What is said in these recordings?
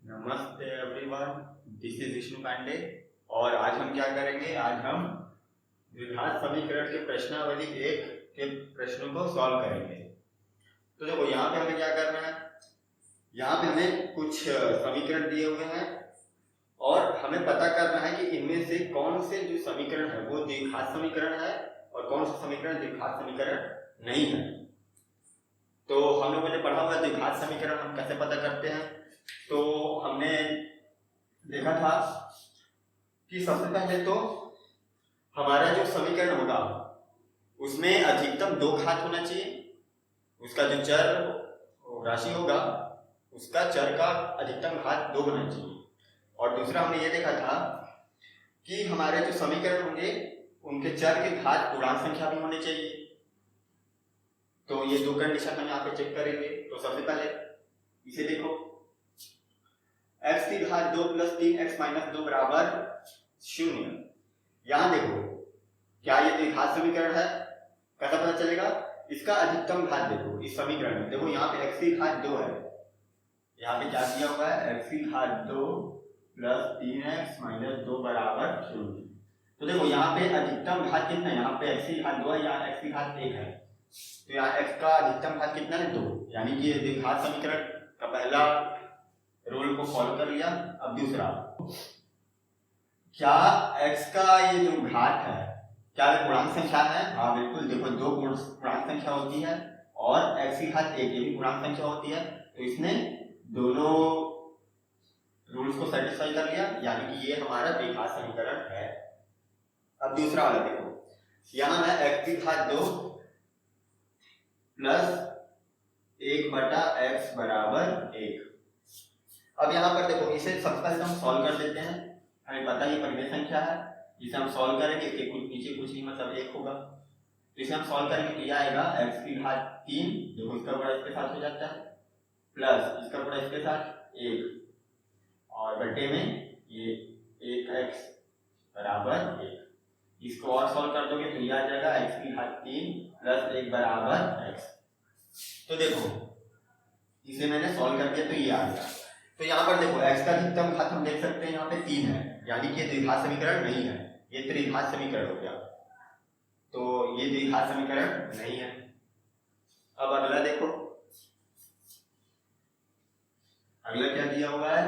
नमस्ते everyone, this is Vishnu Pandey. और आज हम क्या करेंगे? आज हम द्विघात समीकरण के प्रश्नावली 1 के प्रश्नों को सॉल्व करेंगे। तो देखो यहाँ पे हमें क्या करना है, यहाँ पे हमें कुछ समीकरण दिए हुए हैं और हमें पता करना है कि इनमें से कौन से जो समीकरण है वो द्विघात समीकरण है और कौन सा समीकरण द्विघात समीकरण नहीं है। तो हम लोगों ने पढ़ा हुआ द्विघात समीकरण हम कैसे पता करते हैं। तो हमने देखा था कि सबसे पहले तो हमारा जो समीकरण होगा उसमें अधिकतम 2 घात होना चाहिए, उसका जो चर राशि होगा उसका चर का अधिकतम घात 2 होना चाहिए। और दूसरा हमने ये देखा था कि हमारे जो समीकरण होंगे उनके चर के घात पूर्णांक संख्या भी होने चाहिए। तो ये 2 कंडीशन हम यहाँ पे चेक करेंगे। तो सबसे पहले इसे देखो, x की घात 2 प्लस 3x माइनस 2 बराबर 0। यहां देखो क्या ये द्विघात समीकरण है, कैसा पता चलेगा? इसका अधिकतम घात देखो इस समीकरण में, देखो यहाँ पे x की घात 2 है, यहाँ पे क्या दिया हुआ है x की घात 2 प्लस 3x माइनस 2 बराबर 0। तो देखो यहाँ पे अधिकतम घात कितना है, यहाँ पे x की घात 2 है, यहाँ x की घात 1 है, तो यहाँ x का अधिकतम घात कितना है 2, यानी कि ये द्विघात समीकरण का पहला रूल को फॉलो कर लिया। अब दूसरा, क्या x का ये जो घात है क्या ये पूर्णांक संख्या है? हाँ बिल्कुल, देखो 2 पूर्णांक संख्या होती है और x की घात 1 ये भी पूर्णांक संख्या होती है, तो इसने दोनों रूल्स को सेटिस्फाई कर लिया, यानी कि ये हमारा द्विघात समीकरण है। अब दूसरा वाला देखो, यहां है x की घात 2 प्लस 1 बटा x बराबर 1। अब यहाँ पर देखो इसे सबसे पहले हम सॉल्व कर देते हैं, हमें पता ये परिमेय संख्या है, इसे हम सॉल्व करेंगे, इसके कुछ नीचे कुछ नहीं मतलब 1 होगा, तो इसे हम सॉल्व करेंगे तो यह आएगा x की घात 3, देखो इसका गुणा इसके साथ हो जाता है, प्लस इसका गुणा इसके साथ 1 और बटे में ये 1x बराबर 1। इसको और सॉल्व कर दोगे तो यह आ जाएगा x की घात 3 प्लस 1 बराबर x। तो देखो इसे मैंने सॉल्व कर दिया तो ये आ गया। तो यहाँ पर देखो x का अधिकतम घात हम देख सकते हैं यहाँ पे 3 है, यानी कि ये द्विघात समीकरण नहीं है, ये त्रिघात समीकरण हो गया, तो ये द्विघात समीकरण नहीं है। अब अगला देखो, अगला क्या दिया हुआ है,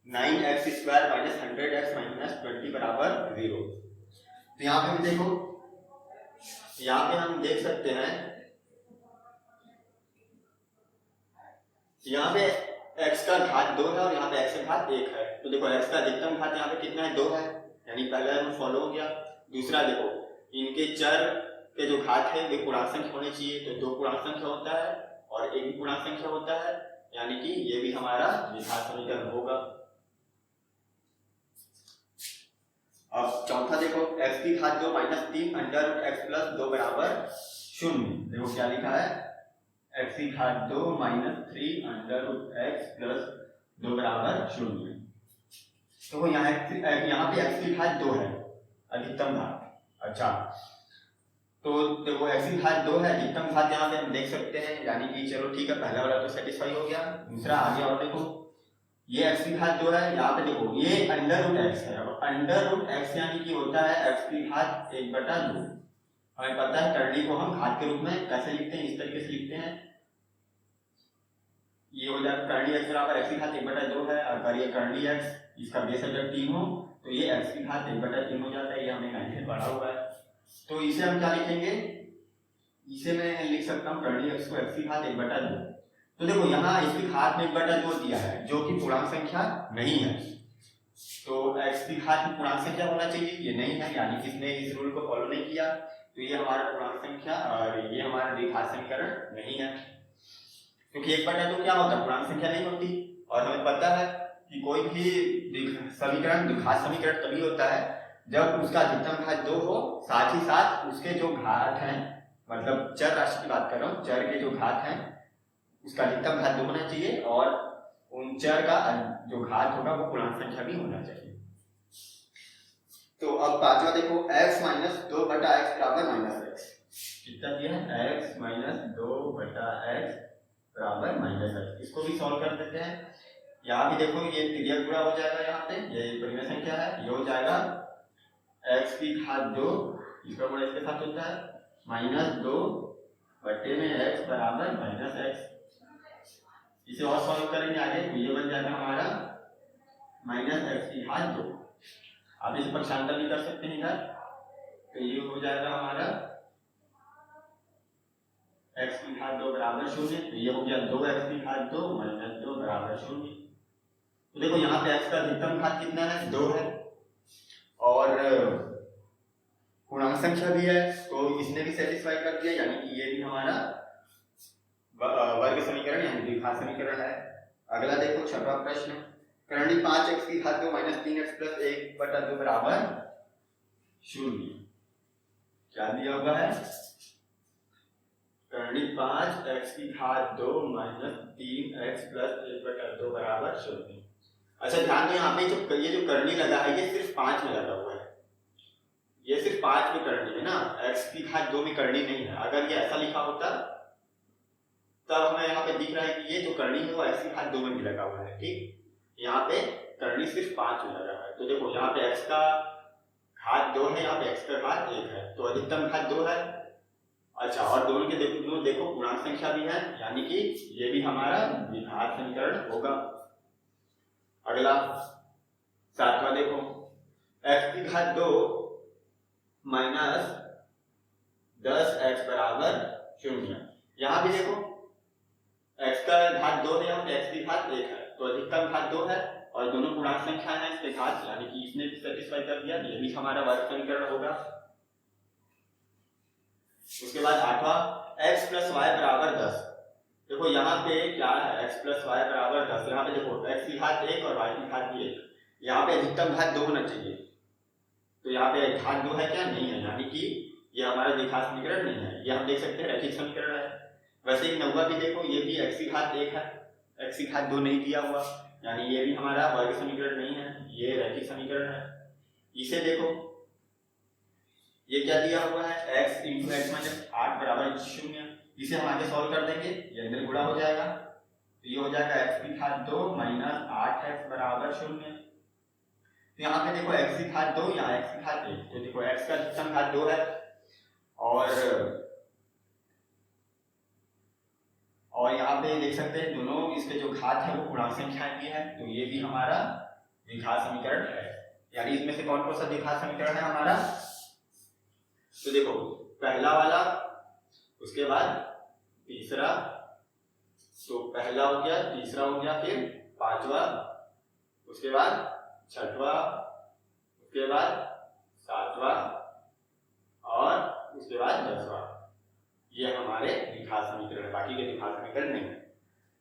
9x square minus 100x minus 20 बराबर 0। तो यहाँ पे भी देखो, यहाँ पे हम देख सकते हैं यहाँ पे x का घात 2 है और यहाँ पे x का घात 1 है, तो देखो x का अधिकतम घात यहाँ पे कितना है 2 है, यानी पहला रूल फॉलो हो गया। दूसरा देखो इनके चर के जो घात है वे पूर्णांक संख्या होने चाहिए, तो 2 पूर्णांक संख्या होता है और 1 भी पूर्णांक संख्या होता है, यानी कि ये भी हमारा द्विघात समीकरण होगा। अब चौथा देखो, x की घात 2 minus 3 under root x plus 2 बराबर 0। देखो क्या लिखा है, x की घात 2 minus 3 under root x plus 2 बराबर 0। तो यहाँ पे x की घात 2 है अधिकतम घात। अच्छा, तो देखो x की घात 2 है, अधिकतम घात यहाँ पे हम देख सकते हैं, यानी कि चलो ठीक है, पहला वाला तो सेटिस्फाई हो गया। दूसरा आगे और देखो, ये x की घात 2 है, यहाँ पे देखो ये अंडर रूट x है, अब अंडर रूट x यानी कि होता है x की घात 1 बटा 2। हमें पता है करनी को हम घात के रूप में कैसे लिखते हैं, इस तरीके से लिखते हैं, ये हो जाएगा करनी x बराबर x की घात 1 बटा 2 है, अगर ये करनी x इसका बेस अगर 3 हो तो ये x की घात 1 बटा 3 हो जाता है, ये हमने 9 से पढ़ा हुआ है। तो इसे हम क्या लिखेंगे, इसे मैं लिख सकता हूँ करनी x को x की घात 1 बटा 2। तो देखो यहाँ इसकी घात में 1 बटा 2 दिया है जो कि पूर्णांक संख्या नहीं है, तो x की घात पूर्णांक संख्या होना चाहिए, ये नहीं है, यानी कि इसने इस रूल को फॉलो नहीं किया, तो ये हमारा पूर्णांक संख्या और ये हमारा द्विघात समीकरण नहीं है, क्योंकि 1 बटा 2 क्या होता है, पूर्णांक संख्या नहीं होती। और हमें पता है कि कोई भी समीकरण द्विघात समीकरण तभी होता है जब उसका अधिकतम घात 2 हो, साथ ही साथ उसके जो घात हैं, मतलब चर राशि की बात कर रहा हूँ, चर के जो घात हैं उसका अधिकतम घात 2 होना चाहिए और उन चर का जो घात होगा वो पूर्णांक संख्या भी होना चाहिए। तो अब पांचवा देखो, x माइनस 2 बटा x बराबर माइनस x, कितना दिया है x माइनस 2 बटा x बराबर माइनस x, इसको भी सॉल्व कर देते हैं। यहाँ भी देखो ये तिर्यक गुणा हो जाएगा, यहाँ पे ये परिमेय संख्या है, ये हो जाएगा x की घात 2, इसका गुणा इसके साथ होता है -2 बटे में x बराबर -x। इसे और सॉल्व करेंगे आगे तो ये बन जाएगा हमारा -x की घात 2। आप इसे पक्षांतर भी कर सकते हैं इधर, तो ये हो जाएगा हमारा x की घात 2 बराबर 0। तो ये हो गया 2x की घात 2 -2 बराबर 0। तो देखो यहाँ पे x का अधिकतम घात कितना है, 2 है, और पूर्णांक संख्या भी है, तो इसने भी सेटिस्फाई कर दिया, यानी कि ये भी हमारा वर्ग समीकरण यानी द्विघात समीकरण है। अगला देखो छठवां प्रश्न, करणीय 5x की घात 2 -3x + 1/2 बराबर 0। क्या दिया हुआ है, करणीय 5x की घात 2 -3x + 1/2 बराबर 0। अच्छा ध्यान दो, यहाँ पे ये जो करनी लगा है ये सिर्फ 5 में लगा हुआ है, ये सिर्फ 5 में करनी है ना, x की घात 2 में करनी नहीं है। अगर ये ऐसा लिखा होता तब हमें यहाँ पे दिख रहा है कि ये जो करनी है वो x की घात 2 में भी लगा हुआ है, ठीक। यहाँ पे करनी सिर्फ 5 में लगा हुआ है, तो देखो यहाँ पे x का घात 2 है, यहाँ पे x का घात 1 है, तो अधिकतम घात 2 है। अच्छा, और दोनों के देखो पूर्णांक संख्या भी है, यानी कि ये भी हमारा द्विघात समीकरण होगा। अगला 7वां देखो, x की घात 2 -10x बराबर 0। यहाँ भी देखो x का घात 2 है, यहाँ पे x की घात 1 है, तो अधिकतम घात 2 है और दोनों पूर्णांक संख्या है इसके घात, यानी कि इसने भी सेटिस्फाई कर दिया, ये भी हमारा वर्ग समीकरण होगा। उसके बाद 8वां, x + y बराबर 10। देखो यहाँ पे क्या है, x + y बराबर 10, यहाँ पे देखो x की घात 1 और y की घात भी 1, यहाँ पे अधिकतम घात 2 होना चाहिए, तो यहाँ पे घात 2 है क्या, नहीं है, यानी कि ये हमारा द्विघात समीकरण नहीं है, ये हम देख सकते हैं रैखिक समीकरण है। वैसे ही 9वां भी देखो, ये भी x की घात 1 है, x की घात 2 नहीं दिया हुआ, यानी ये भी हमारा वर्ग समीकरण नहीं है, ये रैखिक समीकरण है। इसे देखो, ये क्या दिया हुआ है, x × x - 8 बराबर 0। इसे हम आगे सॉल्व कर देंगे, ये अंदर गुणा हो जाएगा, तो ये हो जाएगा x की घात 2 -8x बराबर 0। तो यहाँ पे देखो x की घात 2, यहाँ x की घात 1, तो देखो x का अधिकतम घात 2 है और यहाँ पे देख सकते हैं दोनों इसके जो घात है वो पूर्णांक संख्याएं भी है, तो ये भी हमारा द्विघात समीकरण है। यानी इसमें से कौन कौन सा द्विघात समीकरण है हमारा, तो देखो पहला वाला, उसके बाद तीसरा, तो पहला हो गया, तीसरा हो गया, फिर 5वां, उसके बाद 6वां, उसके बाद 7वां और उसके बाद 10वां। ये हमारे द्विघात समीकरण है, बाकी के द्विघात समीकरण नहीं है।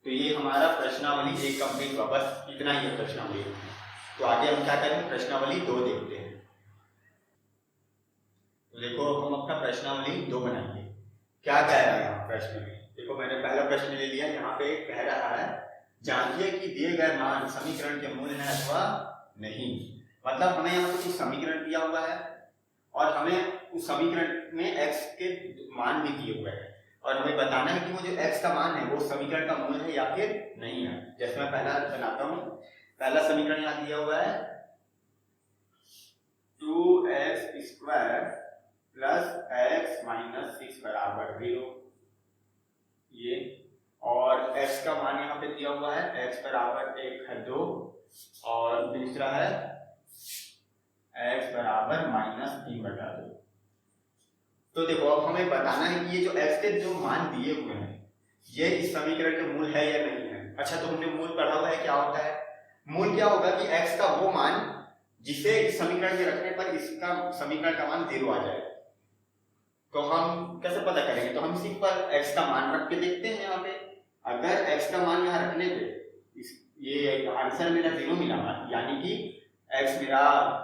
तो ये हमारा प्रश्नावली 1 कंप्लीट हुआ, बस इतना ही है प्रश्नावली। तो आगे हम क्या करेंगे, प्रश्नावली 2 देखते हैं। तो देखो हम अपना प्रश्नावली 2 बनाएंगे। क्या कह रहा है यहाँ प्रश्न में, देखो मैंने पहला प्रश्न ले लिया, यहाँ पे कह रहा है जानिए कि दिए गए मान समीकरण के मूल है अथवा नहीं। मतलब हमें यहाँ पे कुछ समीकरण दिया हुआ है और हमें उस समीकरण में x के मान भी दिए हुए हैं और हमें बताना है कि वो जो x का मान है वो समीकरण का मूल है या फिर नहीं है। जैसे मैं पहला बनाता हूँ, पहला समीकरण यहाँ दिया हुआ है 2x² + x - 6 बराबर 0, ये, और x का मान यहाँ पे दिया हुआ है x बराबर 1 है 2 और दूसरा है x बराबर -3/2। तो देखो अब हमें बताना है कि ये जो x के जो मान दिए हुए हैं ये इस समीकरण के मूल है या नहीं है। अच्छा, तो हमने मूल पढ़ा हुआ है, क्या होता है मूल, क्या होगा कि x का वो मान जिसे इस समीकरण में रखने पर इसका समीकरण का मान 0 आ जाए। तो हम कैसे पता करेंगे, तो हम सिंपल x का मान रख के देखते हैं। यहाँ पे अगर x का मान यहाँ रखने पे ये आंसर मेरा 0 मिला, यानी कि x मेरा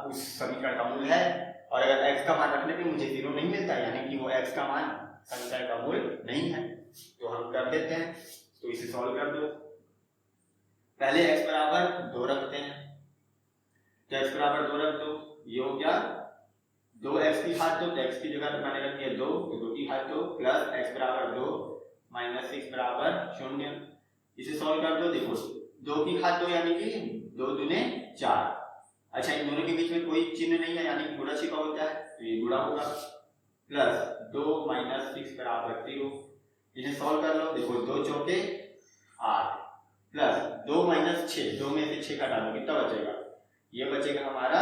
उस समीकरण का मूल है, और अगर x का मान रखने पे मुझे 0 नहीं मिलता यानी कि वो x का मान समीकरण का मूल नहीं है। तो हम कर देते हैं, तो इसे सॉल्व कर दो। पहले x बराबर 2 रखते हैं, तो x बराबर 2 रख दो, ये हो गया 2x की घात 2, x की जगह मैंने रख दिया 2, तो 2 की घात 2 प्लस x बराबर 2 - 6 बराबर 0। इसे सॉल्व कर दो, देखो 2 की घात 2 यानी कि 2 दूने 4। अच्छा, इन दोनों के बीच में कोई चिन्ह नहीं है यानी कि गुणा छिपा होता है, तो ये गुणा होगा। प्लस 2 - 6 बराबर 0। इसे सॉल्व कर लो। देखो 2 चौके 8 प्लस 2 - 6, 2 में से 6 घटा दो, कितना बचेगा? ये बचेगा हमारा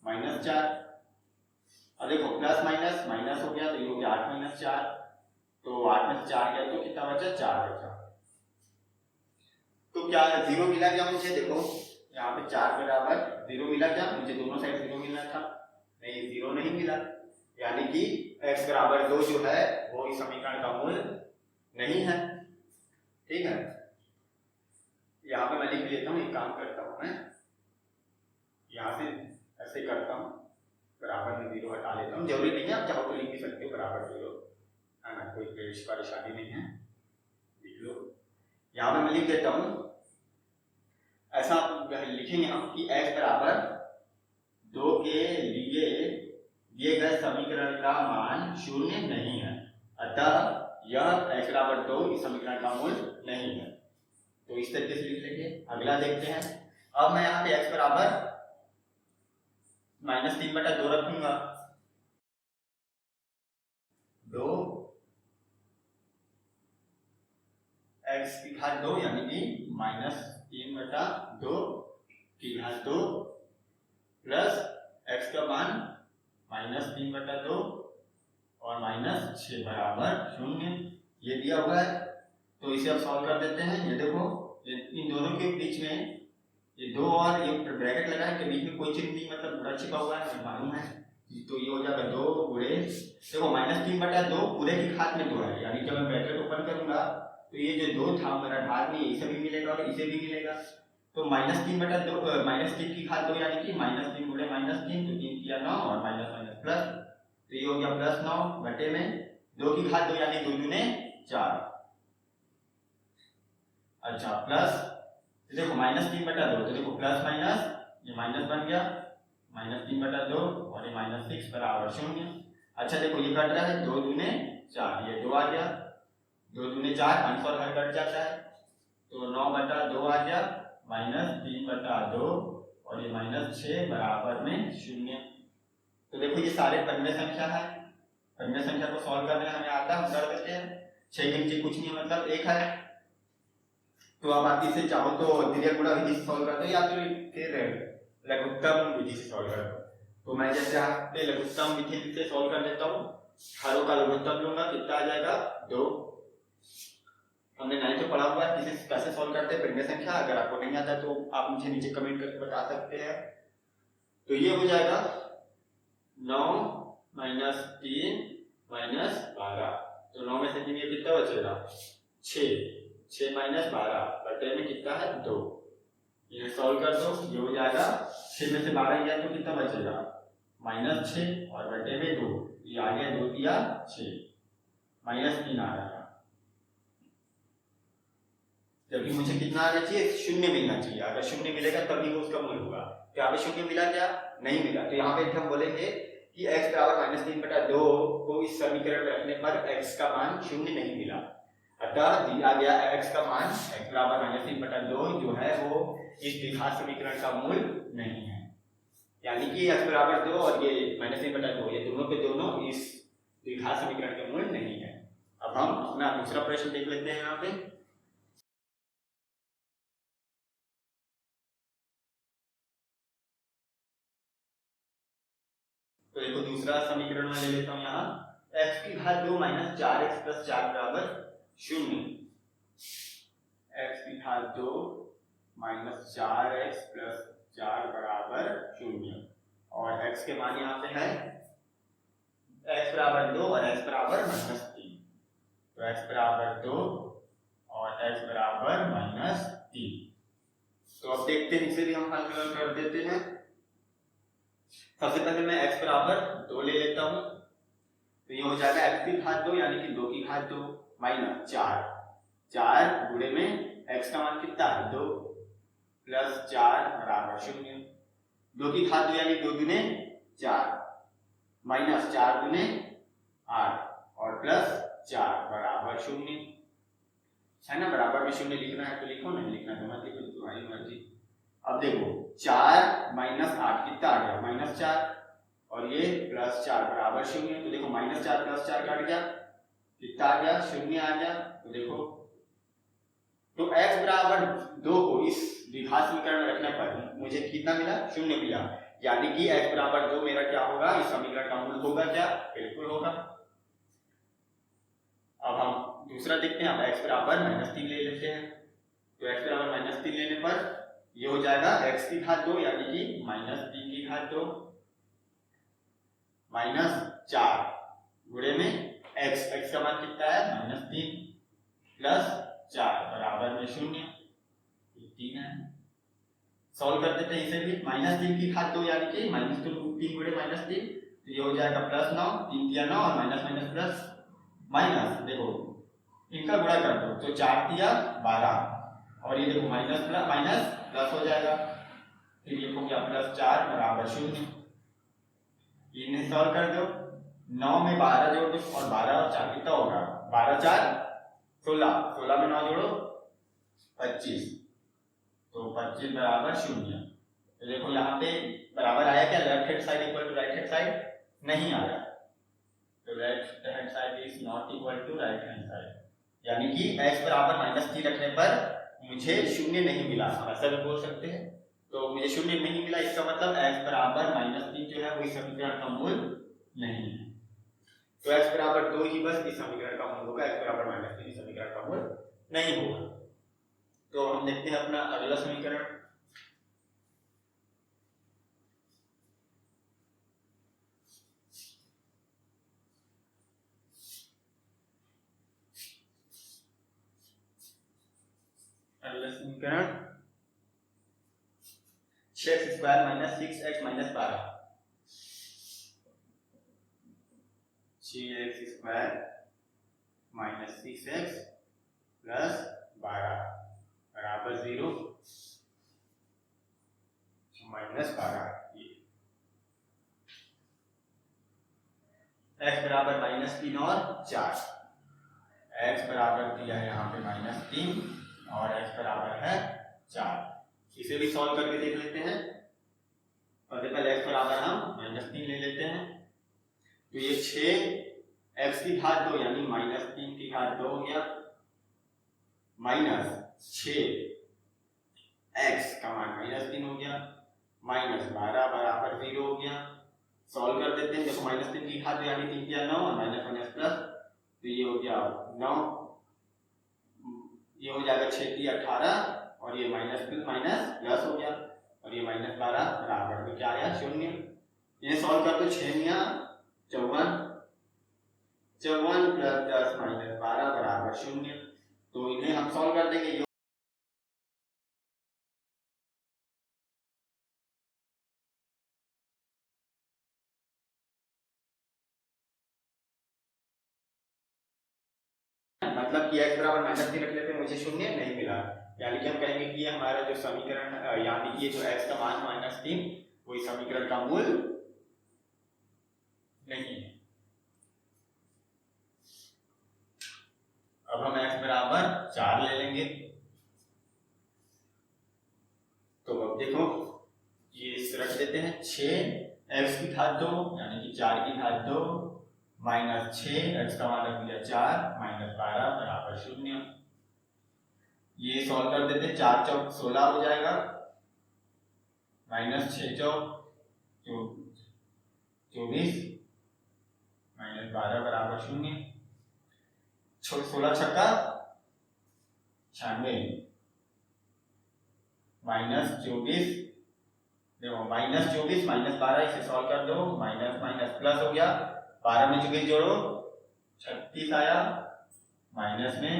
-4। अब देखो प्लस माइनस माइनस हो गया, तो ये हो गया 8 - 4, तो 8 में से 4 गया तो कितना बचा? 4 बचा। तो क्या 0 मिला क्या मुझे? देखो यहाँ पे 4 बराबर 0 मिला क्या मुझे? दोनों साइड 0 मिलना था, नहीं 0 नहीं मिला, यानी कि x बराबर 2 जो है वो इस समीकरण का मूल नहीं है। ठीक है, यहाँ पे मैं लिख लेता हूँ, एक काम करता हूँ मैं यहाँ से ऐसे करता हूँ, बराबर में 0 हटा लेता हूँ। जरूरी नहीं है, आप चाहो तो लिख भी सकते हो बराबर 0, है ना, कोई परेशानी नहीं है, लिख लो। यहाँ पे मैं लिख देता हूँ, ऐसा लिखेंगे हम कि x बराबर 2 के लिए दिए गए समीकरण का मान 0 नहीं है, अतः यह x बराबर 2 इस समीकरण का मूल नहीं है। तो इस तरीके से लिख लेंगे। अगला देखते हैं। अब मैं यहाँ पे x बराबर -3/2 रखूंगा। 2 x की घात 2 यानी कि -3/2 की घात 2 प्लस x का मान -3/2 और -6 बराबर 0, ये दिया हुआ है। तो इसे अब सॉल्व कर देते हैं। ये देखो, इन दोनों के बीच में ये 2 और ये ब्रैकेट लगा है, के बीच में कोई चिन्ह नहीं, मतलब गुणा छिपा हुआ है, मालूम है। तो ये हो जाएगा 2 गुणे, देखो -3/2 पूरे की घात में 2 है, यानी जब मैं ब्रैकेट ओपन करूंगा तो ये जो 2 था मेरा घात में, इसे भी मिलेगा और इसे भी मिलेगा। तो -3/2 -3 की घात 2 यानी कि -3 गुणे -3, तो 3 किया 9 और माइनस माइनस प्लस, तो ये हो गया +9 बटे में 2 की घात 2 यानी 2 दूने 4। अच्छा, प्लस देखो -3/2, तो देखो प्लस माइनस ये माइनस बन गया, -3/2 और ये -6 बराबर 0। अच्छा देखो ये कट रहा है, 2 दूने 4, ये 2 आ गया, 2 दूने 4, आंसर हर कट जाता है, तो 9/2 आ गया, -3/2 और ये -6 बराबर में 0। तो देखो ये सारे परिमेय संख्या है, परिमेय संख्या को सॉल्व करने हमें आता है, हम कर देते हैं। 6 के नीचे कुछ नहीं है, मतलब 1 है। तो अब आप इसे चाहो तो द्वितीय गुणा विधि से सॉल्व कर दो, या फिर लघुत्तम विधि से सॉल्व कर दो। तो मैं जैसे यहाँ पे लघुत्तम विधि से सॉल्व कर देता हूँ, हरों का लघुत्तम लूंगा, कितना आ जाएगा? 2। हमने 9 में पढ़ा हुआ है किसी कैसे सॉल्व करते हैं परिमेय संख्या, अगर आपको नहीं आता तो आप मुझे नीचे कमेंट करके बता सकते हैं। तो ये हो जाएगा 9 - 3 - 12, तो 9 में से 3 ये कितना बचेगा? 6 -12 बटे में कितना है? 2। ये सॉल्व कर दो, ये हो जाएगा 6 में से 12 गया तो कितना बचेगा? -6 और बटे में 2, ये आ गया 2 दिया 6, -3 आ रहा है, जबकि मुझे कितना आना चाहिए? 0 मिलना चाहिए। अगर 0 मिलेगा तभी वो उसका मूल होगा। तो यहाँ पे 0 मिला क्या? नहीं मिला। तो यहाँ पे हम बोलेंगे कि x बराबर -3/2 को इस समीकरण में रखने पर x का मान 0 नहीं मिला, अतः दिया गया x का मान x बराबर -3/2 जो है वो इस द्विघात समीकरण का मूल नहीं है, यानी कि x बराबर 2 और ये -3/2 ये दोनों के दोनों इस द्विघात समीकरण के मूल नहीं है। अब हम अपना दूसरा प्रश्न देख लेते हैं। यहाँ पे तो देखो दूसरा समीकरण मैं ले लेता हूँ। यहाँ x की घात 2 - 4x + 4 बराबर 0। x की घात 2 - 4x + 4 बराबर 0 और x के मान यहाँ पे है x बराबर 2 और x बराबर -3, तो x बराबर 2 और x बराबर -3। तो अब देखते हैं, इसे भी हम हल कर देते हैं। सबसे पहले मैं x बराबर 2 ले लेता हूं, तो ये हो जाएगा x की घात 2 यानी कि 2 की घात 2 माइनस 4 गुणे में x का मान कितना है? 2 प्लस 4 बराबर 0। 2 की घात 2 यानी 2 दूने 4 माइनस 4 दूने 8 और प्लस 4 बराबर 0, है ना। बराबर में 0 लिखना है तो लिखो, नहीं लिखना तो मत लिखो, देखो 4 माइनस 8 कितना आ गया -4 और ये +4 बराबर 0। तो देखो -4 +4 कट गया, कितना आ गया 0 आ गया। तो देखो तो x बराबर 2 को इस द्विघात समीकरण में रखने पर मुझे कितना मिला 0 मिला, यानी कि x बराबर 2 मेरा क्या होगा इस समीकरण का मूल होगा क्या, बिल्कुल होगा। अब हम दूसरा देखते हैं। अब x बराबर -3 ले लेते हैं। तो x बराबर -3 लेने पर ये हो जाएगा x की घात 2 यानी कि -3 की घात 2 -4 गुणे में x का मान कितना है -3 प्लस 4 बराबर में 0, 3 है। सॉल्व कर देते हैं इसे भी। -3 की घात 2 यानी कि -3 गुणे -3, तो ये हो जाएगा +9, 3 तिया 9 और माइनस माइनस प्लस माइनस। देखो इनका गुणा कर दो तो 4 तिया 12 और ये देखो माइनस प्लस हो जाएगा, फिर ये हो गया +4 बराबर 0। इन्हें सॉल्व कर दो, 9 में 12 जोड़ दो और 12 और 4 कितना होगा 12 4 16, 16 में 9 जोड़ो 25, तो 25 बराबर 0। तो देखो यहाँ पे बराबर आया क्या, left hand side equal to right hand side नहीं आया, तो left hand side is not equal to right hand side, यानी कि x बराबर -3 रखने पर मुझे 0 नहीं मिला, ऐसा भी बोल सकते हैं। तो मुझे 0 नहीं मिला, इसका मतलब x बराबर -3 जो है वो इस समीकरण का मूल नहीं है। तो x बराबर 2 ही बस इस समीकरण का मूल होगा, x बराबर -3 इस समीकरण का मूल नहीं होगा। तो हम देखते हैं अपना अगला समीकरण। अगला समीकरण 6x² - 6x - 12, 6x² - 6x + 12 बराबर 0 -12। x बराबर -3 और 4, x बराबर दिया है यहाँ पे -3 और x बराबर है 4। इसे भी सॉल्व करके देख लेते हैं। सबसे पहले x बराबर हम -3 ले लेते हैं, तो ये 6 x की घात 2 यानी -3 की घात 2 हो गया, -6 x का मान -3 हो गया, -12 बराबर 0 हो गया। सॉल्व कर देते हैं। देखो -3 की घात यानी 3 तिया 9 और माइनस माइनस प्लस, तो ये हो गया 9, ये हो जाएगा 6 तिया 18 और ये माइनस प्लस हो गया और ये -12 बराबर में क्या आया 0। इन्हें सॉल्व कर दो, 6 मिया 54, 54 + 10 - 12 बराबर 0। तो इन्हें हम सॉल्व कर देंगे। मतलब कि x बराबर -3 रखने पे मुझे 0 नहीं मिला, यानी कि हम कहेंगे कि ये हमारा जो समीकरण यानी कि ये जो x का मान -3 वो इस समीकरण का मूल नहीं है। अब हम x बराबर 4 ले लेंगे। तो अब देखो ये रख देते हैं, 6 x की घात 2 यानी कि 4 की घात 2 -6 x का मान रख दिया 4 -12 बराबर 0। ये सॉल्व कर देते हैं, 4 चौक 16 हो जाएगा, -6 चौक 24 -12 बराबर 0, 16 छक्का 96 -24, देखो -24 -12 इसे सॉल्व कर दो, माइनस माइनस प्लस हो गया, 12 में 24 जोड़ो 36 आया, माइनस में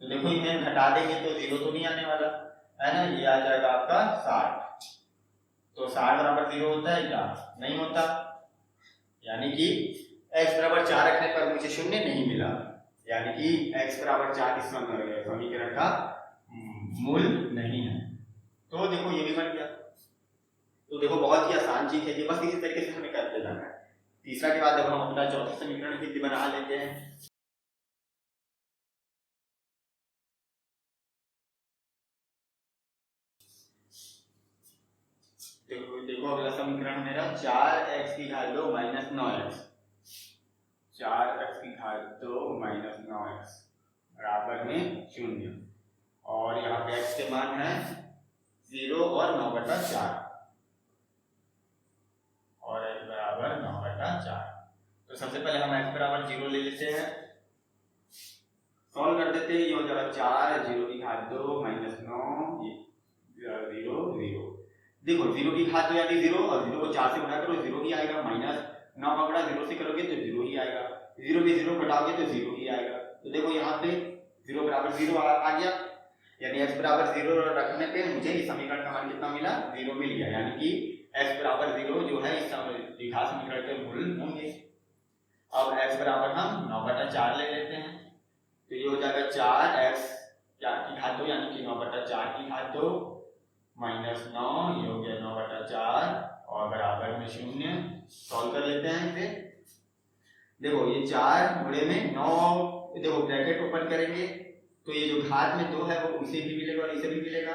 तो देखो इन्हें घटा देंगे तो 0 तो नहीं आने वाला है ना, ये आ जाएगा आपका 60। तो 60 बराबर 0 होता है क्या, नहीं होता, यानी कि x बराबर 4 रखने पर मुझे 0 नहीं मिला, यानी कि x बराबर 4 इस समीकरण का मूल नहीं है। तो देखो ये भी बन गया। तो देखो बहुत ही आसान चीज है ये, बस इसी तरीके से हमें करते जाना है। तीसरा के बाद देखो हम अपना चौथा समीकरण भी बना लेते हैं। देखो अगला समीकरण मेरा 4x की घात 2 माइनस 9x, 4x की घात 2 माइनस 9x बराबर में 0, और यहाँ पे x के मान है 0 और 9/4, और x बराबर 9/4। तो सबसे पहले हम x बराबर 0 ले लेते हैं, सॉल्व कर देते हैं। ये हो जाएगा 4 0 की घात 2 माइनस 9 0 0। देखो 0 की घात 2 यानी 0, और 0 को 4 से गुणा करो 0 ही आएगा, माइनस 9 का गुणा 0 से करोगे तो 0 ही आएगा, 0 में 0 घटाओगे तो 0 ही आएगा। तो देखो यहाँ पे 0 बराबर 0 आ गया, यानी x बराबर 0 रखने पे मुझे इस समीकरण का मान कितना मिला, 0 मिल गया, यानी कि x बराबर 0 जो है इस द्विघात समीकरण के मूल होंगे। अब x बराबर हम 9/4 ले लेते हैं, तो ये हो जाएगा 4x की घात 2 यानी कि 9/4 की घात 2 माइनस 9, ये हो गया 9/4 और बराबर में 0। सॉल्व कर लेते हैं इसे। देखो ये 4 गुणे में 9, देखो ब्रैकेट ओपन करेंगे तो ये जो घात में 2 है वो उसे भी मिलेगा और इसे भी मिलेगा,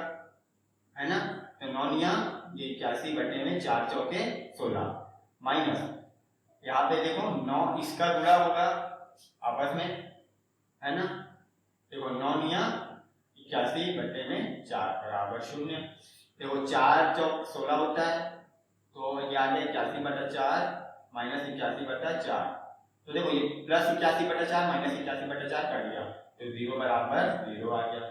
है ना। तो 9 निया ये 81 बटे में 4 चौके 16 माइनस, यहाँ पे देखो 9 इसका गुणा होगा आपस में, है ना। देखो 9 निया 81 बटे में 4 बराबर 0। देखो 4 चौक 16 होता है, तो याद है 81/4 माइनस 81/4। तो देखो ये प्लस 81/4 माइनस 81/4 कर दिया, तो 0 बराबर 0 आ गया।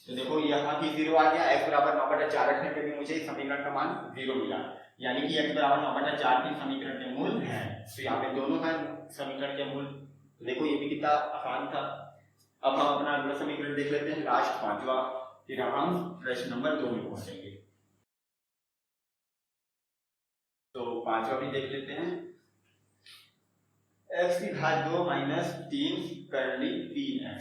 तो देखो यहाँ भी 0 आ गया, x बराबर 9/4 रखने पे भी मुझे इस समीकरण का मान 0 मिला, यानी कि x बराबर 9/4 भी समीकरण के मूल है। तो यहाँ पे दोनों हैं समीकरण के मूल। तो देखो ये भी कितना आसान था। अब हम अपना अगला समीकरण देख लेते हैं, लास्ट पांचवा, फिर हम प्रश्न नंबर 2 में पहुंचेंगे। तो पांचवा भी देख लेते हैं, x की घात 2 माइनस 3 करली 3x,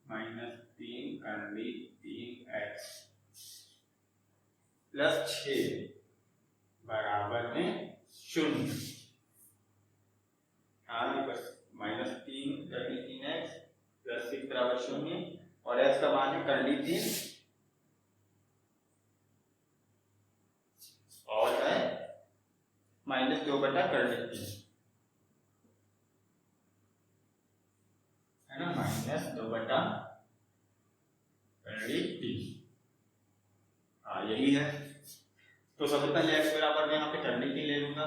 माइनस 3 करली 3x प्लस 6 बराबर में 0। हाँ बस माइनस 3 करली 3x प्लस 6 बराबर 0, और x का मान है करली 3 और है माइनस 2/3, है ना, माइनस 2/3। हाँ यही है। तो सबसे पहले x बराबर में यहाँ पे करली 3 ले लूंगा,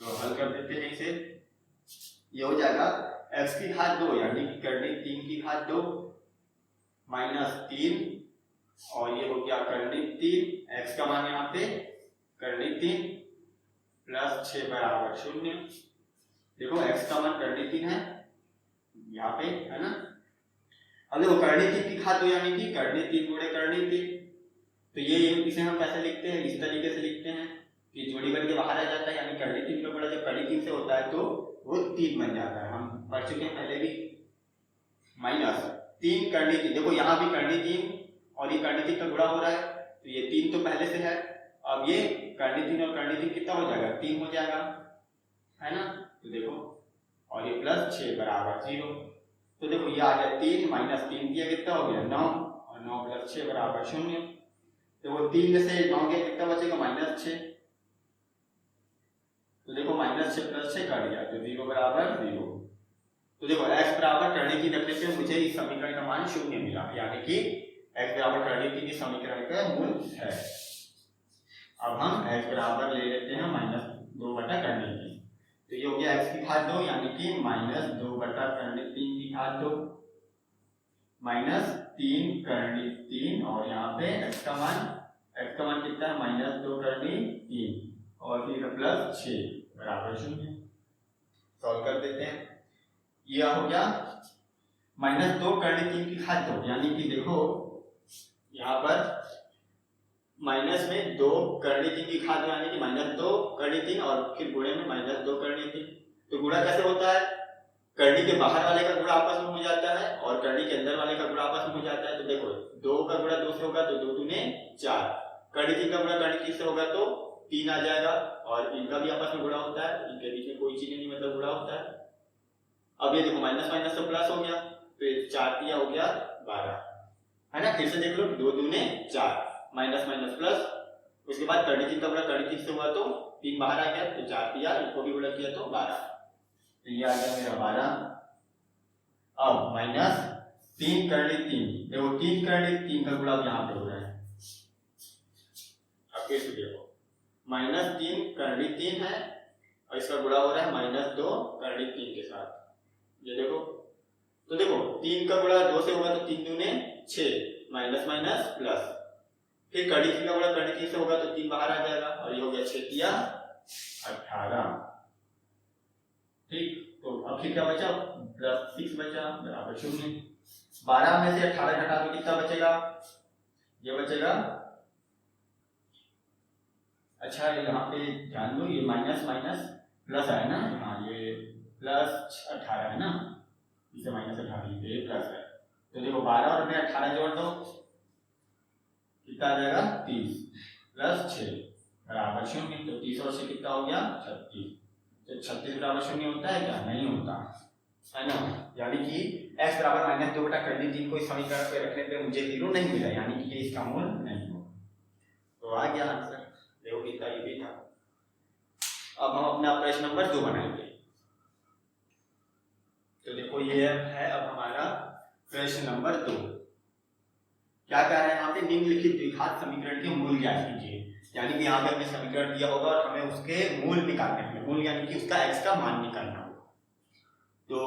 तो हल कर देते हैं इसे। ये हो जाएगा x की घात 2 यानी कि करली 3 की घात 2 माइनस 3, और ये हो गया करली 3, x का मान यहाँ पे करली 3 प्लस 6 बराबर 0। देखो x का मान करली 3 है यहाँ पे, है ना। अब देखो करली 3 की घात 2 यानी कि करली 3 गुणे करली 3, तो ये इसे हम कैसे लिखते हैं, इस तरीके से लिखते हैं कि जोड़ी बन के बाहर आ जाता है, यानी करली 3 का गुणा जब करली 3 से होता है तो वो 3 बन जाता है, हम पढ़ चुके हैं पहले भी। माइनस 3 करली 3, देखो यहाँ भी करली 3 और ये करली 3 का गुणा हो रहा है, तो ये 3 तो पहले से है, अब ये करली 3 और करली 3 कितना हो जाएगा, 3 हो जाएगा, है ना। तो देखो और ये प्लस 6 बराबर 0, तो देखो ये आ गया 3 माइनस 3 किया कितना हो गया 9, और 9 प्लस 6 बराबर 0। तो वो 3 में से 9 गया कितना बचेगा, माइनस 6। तो देखो माइनस 6 प्लस 6 कर दिया, तो 0 बराबर 0। तो देखो x बराबर करली 3 रखने से मुझे इस समीकरण का मान 0 मिला, यानी कि x बराबर करली 3 इस समीकरण का मूल है। अब हम x बराबर ले लेते हैं माइनस 2/करली 3, तो ये हो गया x की घात 2 यानी कि माइनस 2/करली 3 की घात 2 माइनस 3 करली 3, और यहाँ पे x का मान कितना है, माइनस 2 करली 3 और फिर प्लस 6 बराबर 0। सॉल्व कर देते हैं। यह हो गया माइनस 2 करली 3 की घात 2, यानी कि देखो यहाँ पर माइनस में 2 करली 3 की घात 2 यानी कि माइनस 2 करली 3 और फिर गुणे में माइनस 2 करली 3। तो गुणा कैसे होता है, करली के बाहर वाले का गुणा आपस में हो जाता है और करली के अंदर वाले का गुणा आपस में हो जाता है। तो देखो 2 का गुणा 2 से होगा तो 2 दूने 4, करली 3 का गुणा करली 3 से होगा तो 3 आ जाएगा, और इनका भी आपस में गुणा होता है, इनके बीच में कोई चीज नहीं, मतलब गुणा होता है। अब ये देखो माइनस माइनस तो प्लस हो गया, तो 4 दिया हो गया 12, है ना। फिर से देख लो 2 दूने 4, माइनस माइनस प्लस, उसके बाद 33 का गुणा 33 से हुआ तो 3 बाहर आ गया, तो 4 दिया, इनको भी गुणा किया तो 12, तो ये आ गया मेरा 12। अब माइनस 3 करनी 3, देखो 3 करनी 3 का गुणा यहाँ पे हो रहा है, अब फिर से देखो माइनस 3 करनी 3 है और इसका गुणा हो रहा है माइनस 2 करनी 3 के साथ, ये देखो, तो देखो 3 का गुणा 2 से होगा तो 3 दूने 6, माइनस माइनस प्लस, फिर कड़ी 3 का गुणा कड़ी 3 से होगा तो 3 बाहर आ जाएगा और ये हो गया 6 तिया 18, ठीक। तो अब फिर क्या बचा, प्लस 6 बचा बराबर 0, 12 में से 18 घटा तो कितना बचेगा, ये बचेगा, अच्छा यहाँ पे ध्यान दो, ये माइनस माइनस प्लस है ना, हाँ ये प्लस 18 है ना, इसे माइनस 18 ये प्लस है, तो देखो 12 और में 18 जोड़ दो, कितना आ जाएगा 30 प्लस 6 बराबर 0, तो 30 और 6 कितना हो गया 36, तो 36 बराबर 0 होता है क्या, नहीं होता है ना, यानी कि x बराबर माइनस 2 बटा करनी 3 को इस समीकरण पे रखने पे मुझे 0 नहीं मिला, यानी कि ये इसका मूल नहीं होगा, तो आ गया आंसर, देखो कितना ये भी था। अब हम अपना प्रश्न नंबर 2 बनाएंगे, तो देखो ये है अब हमारा प्रश्न नंबर 2, क्या कह रहे हैं यहाँ पे, निम्नलिखित द्विघात समीकरण के मूल ज्ञात कीजिए, यानी कि यहाँ पे हमने समीकरण दिया होगा और हमें उसके मूल निकालने हैं, मूल यानी कि उसका x का मान निकालना होगा, तो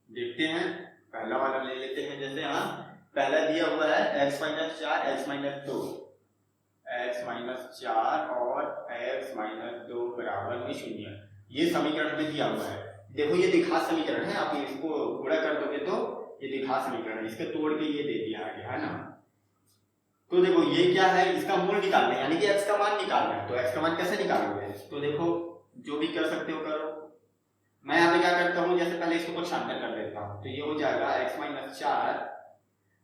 देखते हैं, पहला वाला ले लेते हैं, जैसे हाँ पहला दिया हुआ है x minus 4 x minus 2 x minus 4 और x माइनस 2 बराबर में 0, ये समीकरण हमें दिया हुआ है, देखो ये द्विघात समीकरण है, आप इसको गुणा कर दोगे तो ये द्विघात समीकरण है, इसके तोड़ के ये दे दिया गया है ना, तो देखो ये क्या है, इसका मूल निकालना है, यानी कि x का मान निकालना है, तो x का मान कैसे निकालोगे, तो देखो जो भी कर सकते हो करो, मैं यहाँ पे क्या करता हूँ, जैसे पहले इसको पक्षांतर कर देता हूँ, तो ये हो जाएगा x माइनस 4,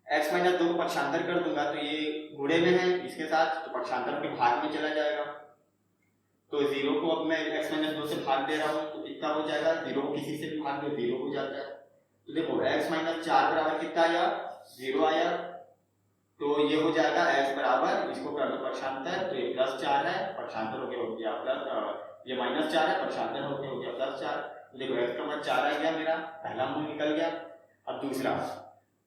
x माइनस 2 को पक्षांतर कर दूंगा तो ये गुणे में है इसके साथ, तो पक्षांतर के भाग में चला जाएगा, तो 0 को अब मैं x माइनस 2 से भाग दे रहा हूँ तो कितना हो जाएगा, 0 को किसी से भी भाग दो 0 हो जाता है, तो देखो x माइनस 4 बराबर कितना आया 0 आया, तो ये हो जाएगा x बराबर, इसको कर दो पक्षांतर, तो ये प्लस 4 है, पक्षांतर होके हो गया प्लस, ये माइनस 4 है, पक्षांतर होके हो गया प्लस 4, तो देखो x का मान 4 आ गया, मेरा पहला मूल निकल गया। अब दूसरा,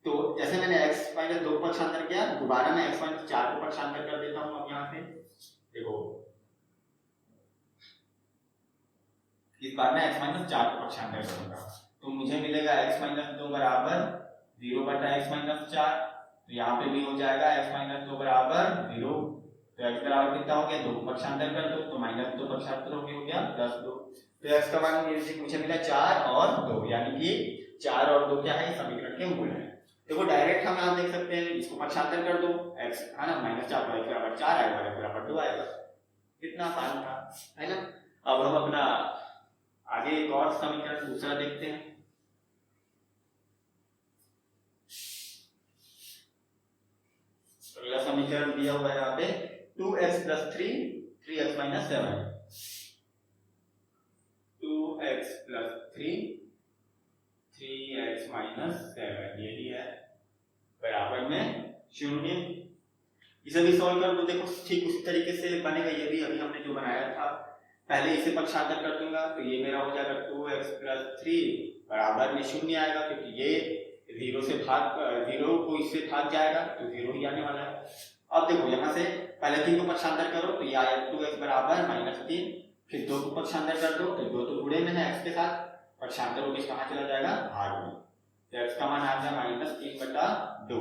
तो जैसे मैंने x माइनस 2 को पक्षांतर किया, दोबारा मैं x माइनस 4 को पक्षांतर कर देता हूँ, अब यहाँ से देखो इस बार मैं x माइनस 4 को पक्षांतर करूंगा, तो मुझे मिलेगा x माइनस 2 बराबर 0 बटा x माइनस 4, तो यहाँ पे भी हो जाएगा x माइनस 2 बराबर 0, तो x बराबर कितना हो गया, 2 को पक्षांतर कर दो, तो माइनस 2 पक्षांतर हो गया प्लस 2, तो x का मान मुझे मिला 4 और 2, यानी कि 4 और 2 क्या है, समीकरण के मूल है। देखो डायरेक्ट हम यहाँ देख सकते हैं, इसको पक्षांतर कर दो, x है ना, माइनस 4 x बराबर 4 आएगा, x बराबर 2 आएगा, कितना आसान था, है ना। अब हम अपना आगे एक और समीकरण दूसरा देखते हैं, अगला समीकरण दिया हुआ है यहाँ पे 2x plus 3 3x minus 7, 2x plus 3 3x minus 7, यही है बराबर में 0, इसे भी सॉल्व कर दो, देखो ठीक उसी तरीके से बनेगा, ये भी अभी हमने जो बनाया था, पहले इसे पक्षांतर कर दूंगा तो ये मेरा हो जाएगा 2x प्लस 3 बराबर में 0 आएगा, क्योंकि ये 0 से भाग 0 को इससे भाग जाएगा तो 0 ही आने वाला है। अब देखो यहाँ से पहले 3 को पक्षांतर करो तो ये आया 2x बराबर -3, फिर 2 को पक्षांतर कर दो तो 2 तो गुणे में है x के साथ, पक्षांतर होकर कहाँ चला जाएगा, भाग में, तो x का मान आ जाएगा -3/2।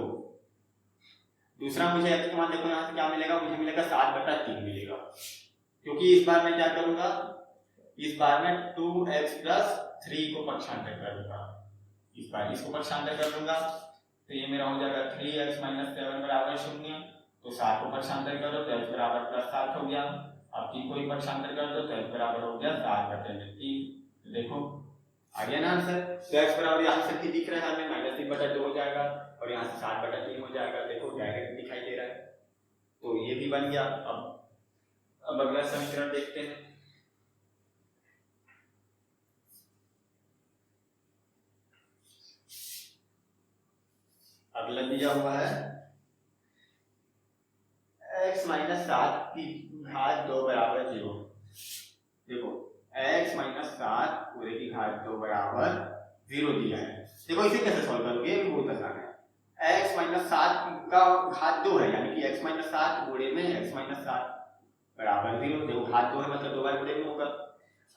दूसरा मुझे x का मान देखो यहाँ से क्या मिलेगा, मुझे मिलेगा 7/3 मिलेगा, क्योंकि इस बार मैं क्या करूंगा, इस बार मैं 2x प्लस 3 को पक्षांतर करूंगा, इस बार इसको पक्षांतर कर दूंगा तो ये मेरा हो जाएगा 3x माइनस 7 बराबर 0, तो 7 को पक्षांतर करो तो x बराबर +7 हो गया, अब 3 को ही पक्षांतर कर दो तो x बराबर हो गया 7/3, तो देखो आ गया ना आंसर। तो x बराबर यहाँ से भी दिख रहा है हमें -3/2 हो जाएगा और यहाँ से 7/3 हो जाएगा, देखो डायरेक्ट दिखाई दे रहा है, तो ये भी बन गया। अब अगला समीकरण देखते हैं, अगला अगला दिया हुआ है x माइनस 7 की घात 2 बराबर 0। देखो x माइनस 7 पूरे की घात 2 बराबर 0 दिया है। देखो इसे कैसे सॉल्व करोगे, ये भी बहुत आसान है। x माइनस 7 का घात 2 है, यानी कि x माइनस 7 गुणे में x माइनस 7 बराबर 0। देखो घात 2 है मतलब 2 बार गुणे में होगा।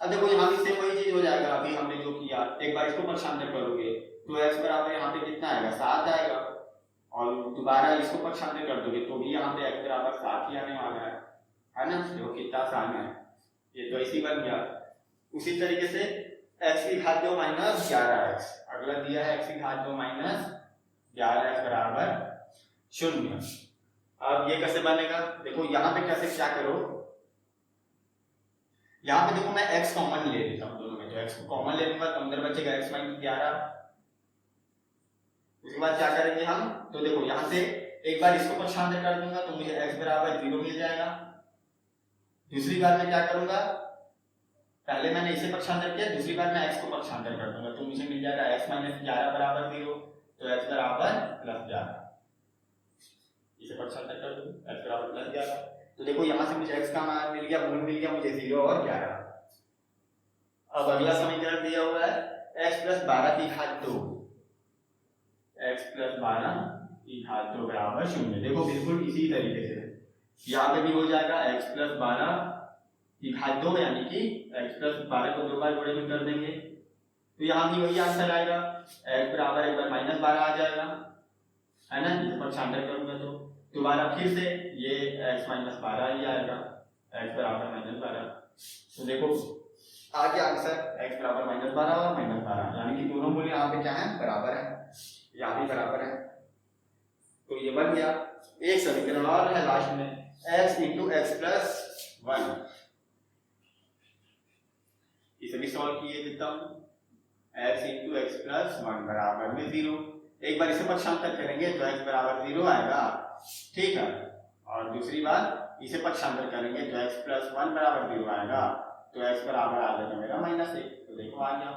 अब देखो यहाँ भी सेम वही चीज हो जाएगा, अभी हमने जो किया, एक बार इसको पक्षांतर करोगे तो x बराबर यहाँ पे कितना आएगा 7 आएगा, और दोबारा इसको पक्षांतर कर दोगे तो भी यहाँ पे x बराबर 7 ही आने वाला है ना। देखो कितना आसान है, ये तो ऐसे ही बन गया। उसी तरीके से x की घात 2 माइनस 11x, अगला दिया है x की घात 2 माइनस 11x बराबर 0। अब ये कैसे बनेगा, देखो यहाँ पे कैसे क्या करो, यहाँ पे देखो मैं x कॉमन ले लेता हूँ दोनों में, तो x को कॉमन ले लूंगा तो अंदर बचेगा x माइनस 11। उसके बाद क्या करेंगे हम, तो देखो यहाँ से एक बार इसको पक्षांतर कर दूंगा तो मुझे x बराबर 0 मिल जाएगा। दूसरी बार मैं क्या करूंगा, पहले मैंने इसे पक्षांतर किया, दूसरी बार मैं x को पक्षांतर कर दूंगा तो मुझे मिल जाएगा x माइनस 11 बराबर 0, तो x बराबर प्लस 11। इसे पक्षांतर कर दूं x बराबर प्लस 11, तो देखो यहाँ से मुझे x का मान मिल गया, मूल मिल गया मुझे 0 और 11। अब अगला समीकरण दिया हुआ है x प्लस 12 की घात 2, x प्लस 12 की घात 2 बराबर 0। देखो बिल्कुल इसी तरीके से यहाँ पे भी हो जाएगा x प्लस 12 की घात 2, यानी कि x प्लस 12 को 2 बार गुणे में कर देंगे तो यहाँ भी वही आंसर आएगा, x बराबर एक बार माइनस 12 आ जाएगा, है ना। इसे पक्षांतर करूंगा तो दोबारा फिर से ये x माइनस 12 ही आएगा, x बराबर माइनस 12। तो देखो आ गया आंसर x बराबर माइनस 12 और माइनस 12, यानी कि दोनों मूल्य यहाँ पे क्या है, बराबर है, यहाँ भी बराबर है। तो ये बन गया। एक समीकरण और है लास्ट में, x इंटू एक्स प्लस 1, इसे भी सॉल्व किए देता हूँ। x इंटू एक्स प्लस 1 बराबर में 0, एक बार इसे पक्षांतर करेंगे तो x बराबर 0 आएगा, ठीक है। और दूसरी बार इसे पक्षांतर करेंगे तो x प्लस 1 बराबर 0 आएगा, तो x बराबर आ जाएगा मेरा -1। तो देखो आ गया,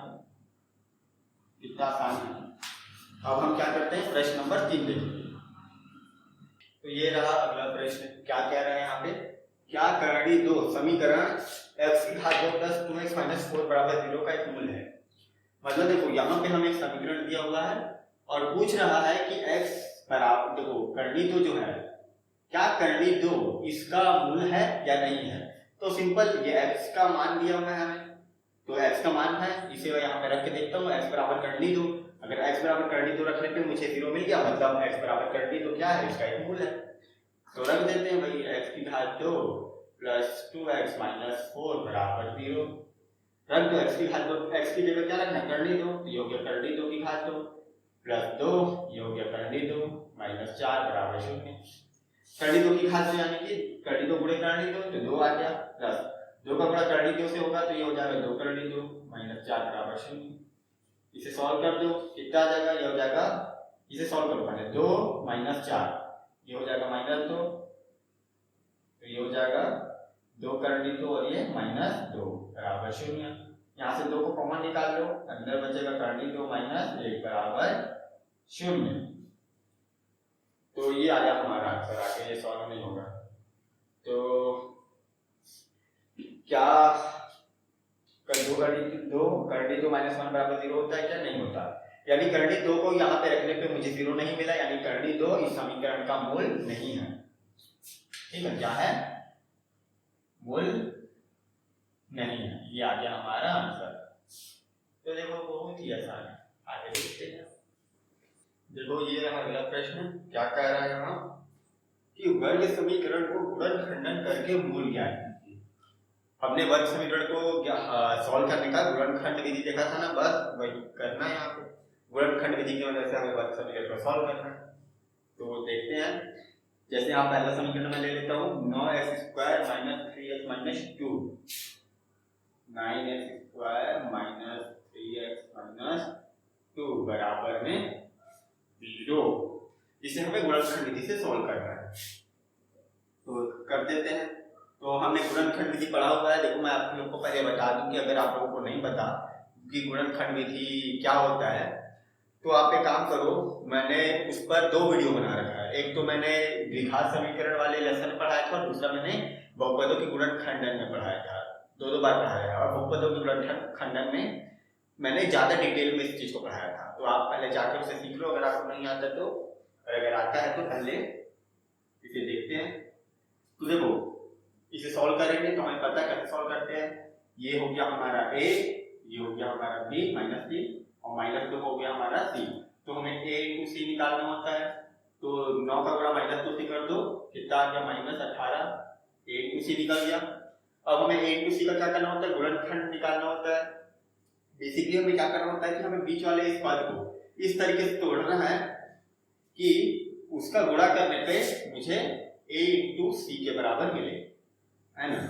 कितना आसान है। अब हम क्या करते हैं, प्रश्न नंबर 3 देखिए। तो ये रहा अगला प्रश्न, क्या कह रहे हैं यहाँ पे, क्या करड़ी दो समीकरण x की घात 2 प्लस 2x माइनस 4 बराबर 0 का एक मूल है। मतलब देखो यहाँ पे हमें एक समीकरण दिया हुआ है और पूछ रहा है कि x बराबर, देखो करड़ी दो जो है, क्या करड़ी दो इसका मूल है या नहीं है। तो सिंपल, ये x का मान दिया हुआ है हमें, तो x का मान है, इसे यहाँ पे रख के देखता हूँ, x बराबर करड़ी दो। अगर x बराबर करड़ी दो रखने पे मुझे 0 मिल गया, मतलब x बराबर करड़ी दो क्या है, इसका एक मूल है। तो रख देते हैं भाई, x की घात 2 प्लस 2x माइनस 4 बराबर 0। रख दो x की घात 2, x की जगह क्या रखना है, करड़ी दो, योग करड़ी 2 की घात 2 प्लस 2 योग करड़ी 2 माइनस 4 बराबर 0। करड़ी 2 की घात 2 यानी कि करड़ी 2 गुणे करड़ी 2, तो 2 आ गया, प्लस 2 का गुणा करड़ी 2 से होगा तो ये हो जाएगा 2 करड़ी 2 माइनस 4 बराबर 0। इसे सॉल्व कर दो, कितना आ जाएगा, ये हो जाएगा, इसे सॉल्व करो पहले, 2 माइनस 4, ये हो जाएगा -2, तो ये हो जाएगा 2 करड़ी 2 और ये -2 बराबर 0। यहाँ से 2 को कॉमन निकाल लो, अंदर बचेगा करड़ी 2 माइनस 1 बराबर 0। तो ये आ गया हमारा आंसर, आगे ये सॉल्व नहीं होगा। तो क्या करड़ी 2 माइनस 1 बराबर 0 होता है क्या, नहीं होता। यानी करड़ी 2 को यहाँ पे रखने पे मुझे 0 नहीं मिला, यानी करड़ी 2 इस समीकरण का मूल नहीं है, ठीक है। क्या है, मूल नहीं है, ये आ गया हमारा आंसर। तो देखो बहुत ही आसान है, आगे देखते हैं। देखो ये रहा अगला प्रश्न, क्या कह रहा है यहाँ कि वर्ग समीकरण को गुणनखंडन करके मूल ज्ञात कीजिए। हमने वर्ग समीकरण को सॉल्व करने का गुणनखंड विधि देखा था ना, बस वही करना है यहाँ पे। गुणनखंड विधि की वजह से हमें वर्ग समीकरण को सॉल्व करना है। तो देखते हैं, जैसे यहाँ पहला समीकरण में ले लेता हूँ, 9x² minus 3x minus 2, 9x² minus 3x minus 2 बराबर में 0। इसे हमें गुणनखंड विधि से सॉल्व करना है, तो कर देते हैं। तो हमने गुणनखंड विधि पढ़ा हुआ है। देखो मैं आप लोगों को पहले बता दूं कि अगर आप लोगों को नहीं पता कि गुणनखंड विधि क्या होता है, तो आप एक काम करो, मैंने उस पर 2 वीडियो बना रखा है। एक तो मैंने द्विघात समीकरण वाले लेसन में पढ़ाया था और दूसरा मैंने बहुपदों के गुणनखंडन में पढ़ाया था। 2 बार पढ़ाया है। और बहुपदों के गुणनखंडन में मैंने ज्यादा डिटेल में इस चीज को पढ़ाया था। तो आप पहले जाकर उसे सीख लो अगर आपको नहीं आता तो, और अगर आता है तो पहले इसे देखते हैं। तो देखो इसे सॉल्व करेंगे तो हमें पता है कैसे सॉल्व करते हैं। ये हो गया हमारा a, ये हो गया हमारा b -3 और -2 हो गया हमारा c। तो हमें a × c निकालना होता है। तो 9 का गुणा -2 से कर दो, कितना आ गया -18। a × c निकल गया। अब हमें a × c का क्या करना होता है, गुणनखंड निकालना होता है। बेसिकली हमें क्या करना होता है कि हमें बीच वाले इस पद को इस तरीके से तोड़ना है कि उसका गुणा करने पे मुझे a × c के बराबर मिले, है ना।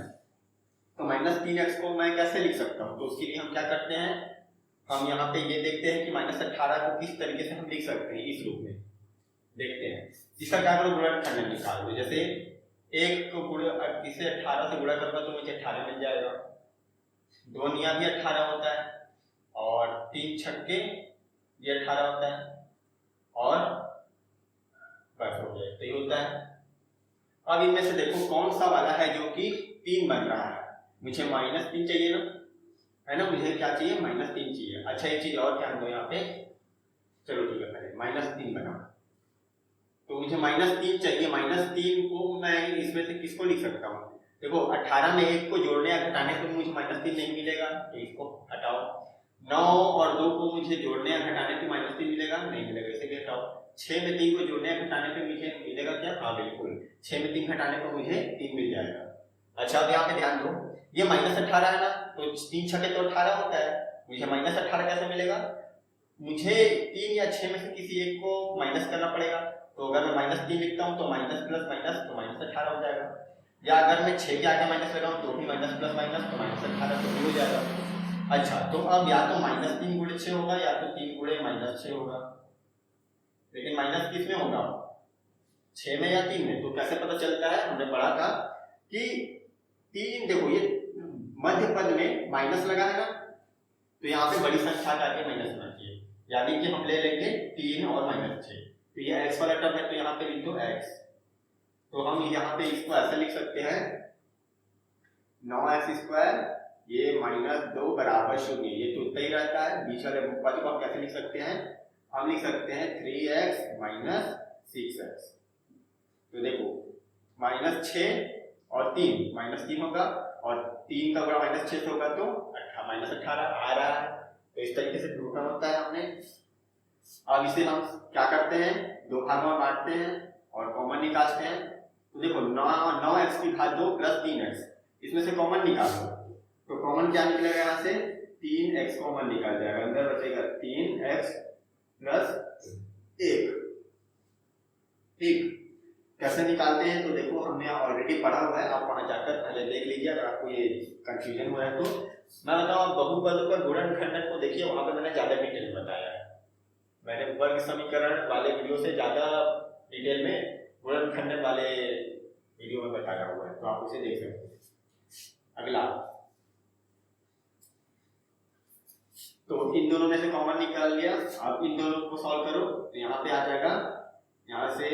तो -3x को मैं कैसे लिख सकता हूँ, तो उसके लिए हम क्या करते हैं, हम यहाँ पे ये देखते हैं कि -18 को किस तरीके से हम लिख सकते हैं। इस रूप में देखते हैं। इसका क्या करो, गुणनखंड निकाल दो। जैसे 1 को इसे 18 से गुणा करूंगा तो मुझे 18 मिल जाएगा। 2 निया भी 18 होता है और 3 छक्के ये 18 होता है और बस हो गया, तो ये होता है। अब इनमें से देखो कौन सा वाला है जो कि 3 बन रहा है। मुझे -3 चाहिए ना, है ना। मुझे क्या चाहिए, -3 चाहिए। अच्छा एक चीज और ध्यान दो यहाँ पे, चलो ठीक है, पहले -3 बना। तो मुझे -3 चाहिए। -3 को मैं इसमें से किसको लिख सकता हूँ, देखो 18 में 1 को जोड़ने या घटाने पर मुझे -3 नहीं मिलेगा, तो इसको हटाओ। 9 और 2 को मुझे जोड़ने या घटाने पे -3 मिलेगा, नहीं मिलेगा, इसे भी हटाओ। 6 में 3 को जोड़ने या घटाने पे मुझे मिलेगा क्या, हाँ बिल्कुल, 6 में 3 घटाने पर मुझे 3 मिल जाएगा। अच्छा अब यहाँ पे ध्यान दो, ये -18 है ना, तो 3 छक्के तो 18 होता है। मुझे -18 कैसे मिलेगा, मुझे 3 या 6 में से किसी एक को माइनस करना पड़ेगा। तो अगर मैं -3 लिखता हूँ तो माइनस प्लस माइनस तो -18 हो जाएगा। या अगर मैं 6 के आगे माइनस लगाऊं तो भी माइनस प्लस माइनस तो -18 तो भी हो जाएगा। अच्छा तो अब या तो -3 × 6 होगा या तो 3 × -6 होगा, लेकिन माइनस किस में होगा, 6 में या 3 में। तो कैसे पता चलता है, हमने पढ़ा था कि 3, देखो ये मध्य पद में माइनस लगा है ना, तो यहाँ पे बड़ी संख्या का आगे माइनस होना चाहिए, यानी कि हम ले लेंगे 3 और -6। तो ये x वाला टर्म है तो यहाँ पे लिख दो x। तो हम यहाँ पे इसको ऐसे लिख सकते हैं 9x², ये -2 बराबर 0, ये तो उतना ही रहता है। बीच वाले पद को हम कैसे लिख सकते हैं, हम लिख सकते हैं 3x - 6x। तो देखो -6 और 3 -3 होगा और 3 का गुणा -6 से होगा तो -18 आ रहा है। तो इस तरीके से ढूंढना होता है हमने। अब इसे हम क्या करते हैं, 2 भागों में बांटते हैं और कॉमन निकालते हैं। तो देखो 9x³ + 3x, इसमें से कॉमन निकालो तो कॉमन क्या निकलेगा, यहाँ से 3x कॉमन निकल जाएगा, अंदर बचेगा 3x + 1। ठीक, कैसे निकालते हैं तो देखो हमने ऑलरेडी पढ़ा हुआ है, आप वहां जाकर पहले देख लीजिए अगर आपको ये कंफ्यूजन हुआ है तो। मैं बताऊं बहुपदों का गुणनखंडन को देखिए, वहां पे मैंने ज्यादा डिटेल में बताया है। मैंने वर्ग समीकरण वाले वीडियो से ज्यादा डिटेल में गुणनखंडन वाले वीडियो में बताया हुआ है, तो आप उसे देख सकते हैं। अगला, तो इन दोनों में से कॉमन निकाल लिया। अब इन दोनों को सॉल्व करो तो यहाँ पे आ जाएगा, यहाँ से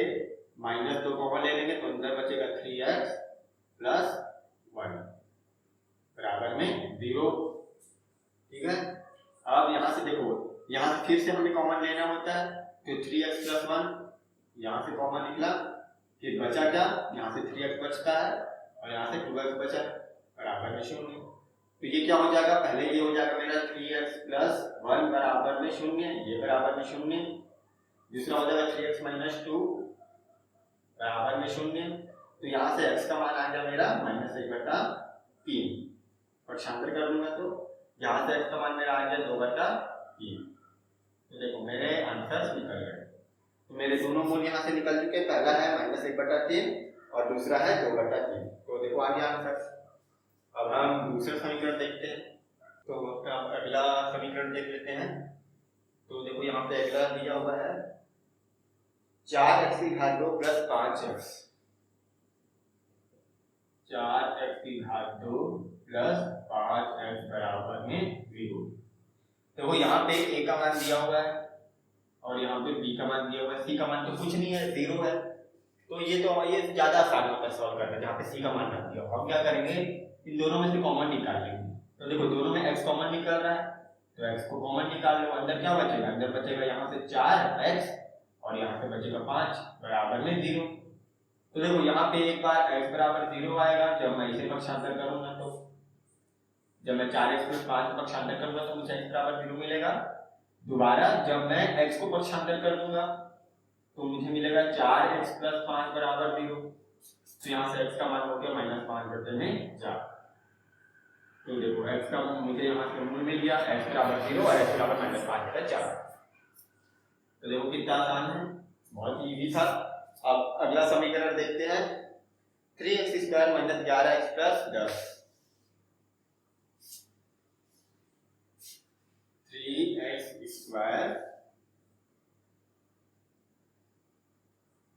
-2 कॉमन ले लेंगे तो अंदर बचेगा 3x + 1 बराबर में 0। ठीक है, अब यहाँ से देखो, यहाँ से फिर से हमें कॉमन लेना होता है, तो 3x + 1 यहाँ से कॉमन निकला, फिर बचा क्या, यहाँ से 3x बचता है और यहाँ से 2x बचा बराबर में 0। तो ये क्या हो जाएगा, पहले ये हो जाएगा मेरा 3x + 1 बराबर में 0, ये बराबर में 0। दूसरा हो जाएगा 3x - 2 बराबर में 0। तो यहाँ से x का मान आ गया मेरा -1/3। पक्षांतर कर दूंगा तो यहाँ से x का मान मेरा आ गया 2/3। तो देखो मेरे आंसर निकल गए। तो मेरे दोनों मूल यहाँ से निकल चुके, पहला है -1/3 और दूसरा है 2/3। तो देखो आ गया आंसर। अब हम दूसरा समीकरण देखते हैं। तो अब अगला समीकरण देख लेते हैं। तो देखो यहाँ पे अगला दिया हुआ है 4x³ + 5x, 4x³ + 5x बराबर में 0। तो वो यहाँ पे a का मान दिया हुआ है और यहाँ पे b का मान दिया हुआ है, c का मान तो कुछ नहीं है, 0 है। तो ये ज्यादा आसान होता है सॉल्व करना, जहाँ पे c का मान ना दिया हो। हम क्या करेंगे, इन दोनों में से कॉमन निकाल लेंगे। तो देखो दोनों में x कॉमन निकल रहा है, तो x को कॉमन निकाल लो। अंदर क्या बचेगा, अंदर बचेगा यहाँ से 4x और यहाँ से बचेगा 5 बराबर में 0। तो देखो यहाँ पे एक बार x बराबर 0 आएगा जब मैं इसे पक्षांतर करूंगा, तो जब मैं 4x + 5 पक्षांतर करूंगा तो मुझे x बराबर 0 मिलेगा। दोबारा जब मैं x को पक्षांतर कर दूंगा तो मुझे मिलेगा 4x + 5 बराबर 0। तो यहाँ से x का मान हो गया -5/4। तो देखो x का मुझे यहाँ से मूल मिल गया, x बराबर 0 और x बराबर -5/4। तो देखो कितना आसान है, बहुत ही इजी था। अब अगला समीकरण देखते हैं, 3x² - 11x + 10। 3x² -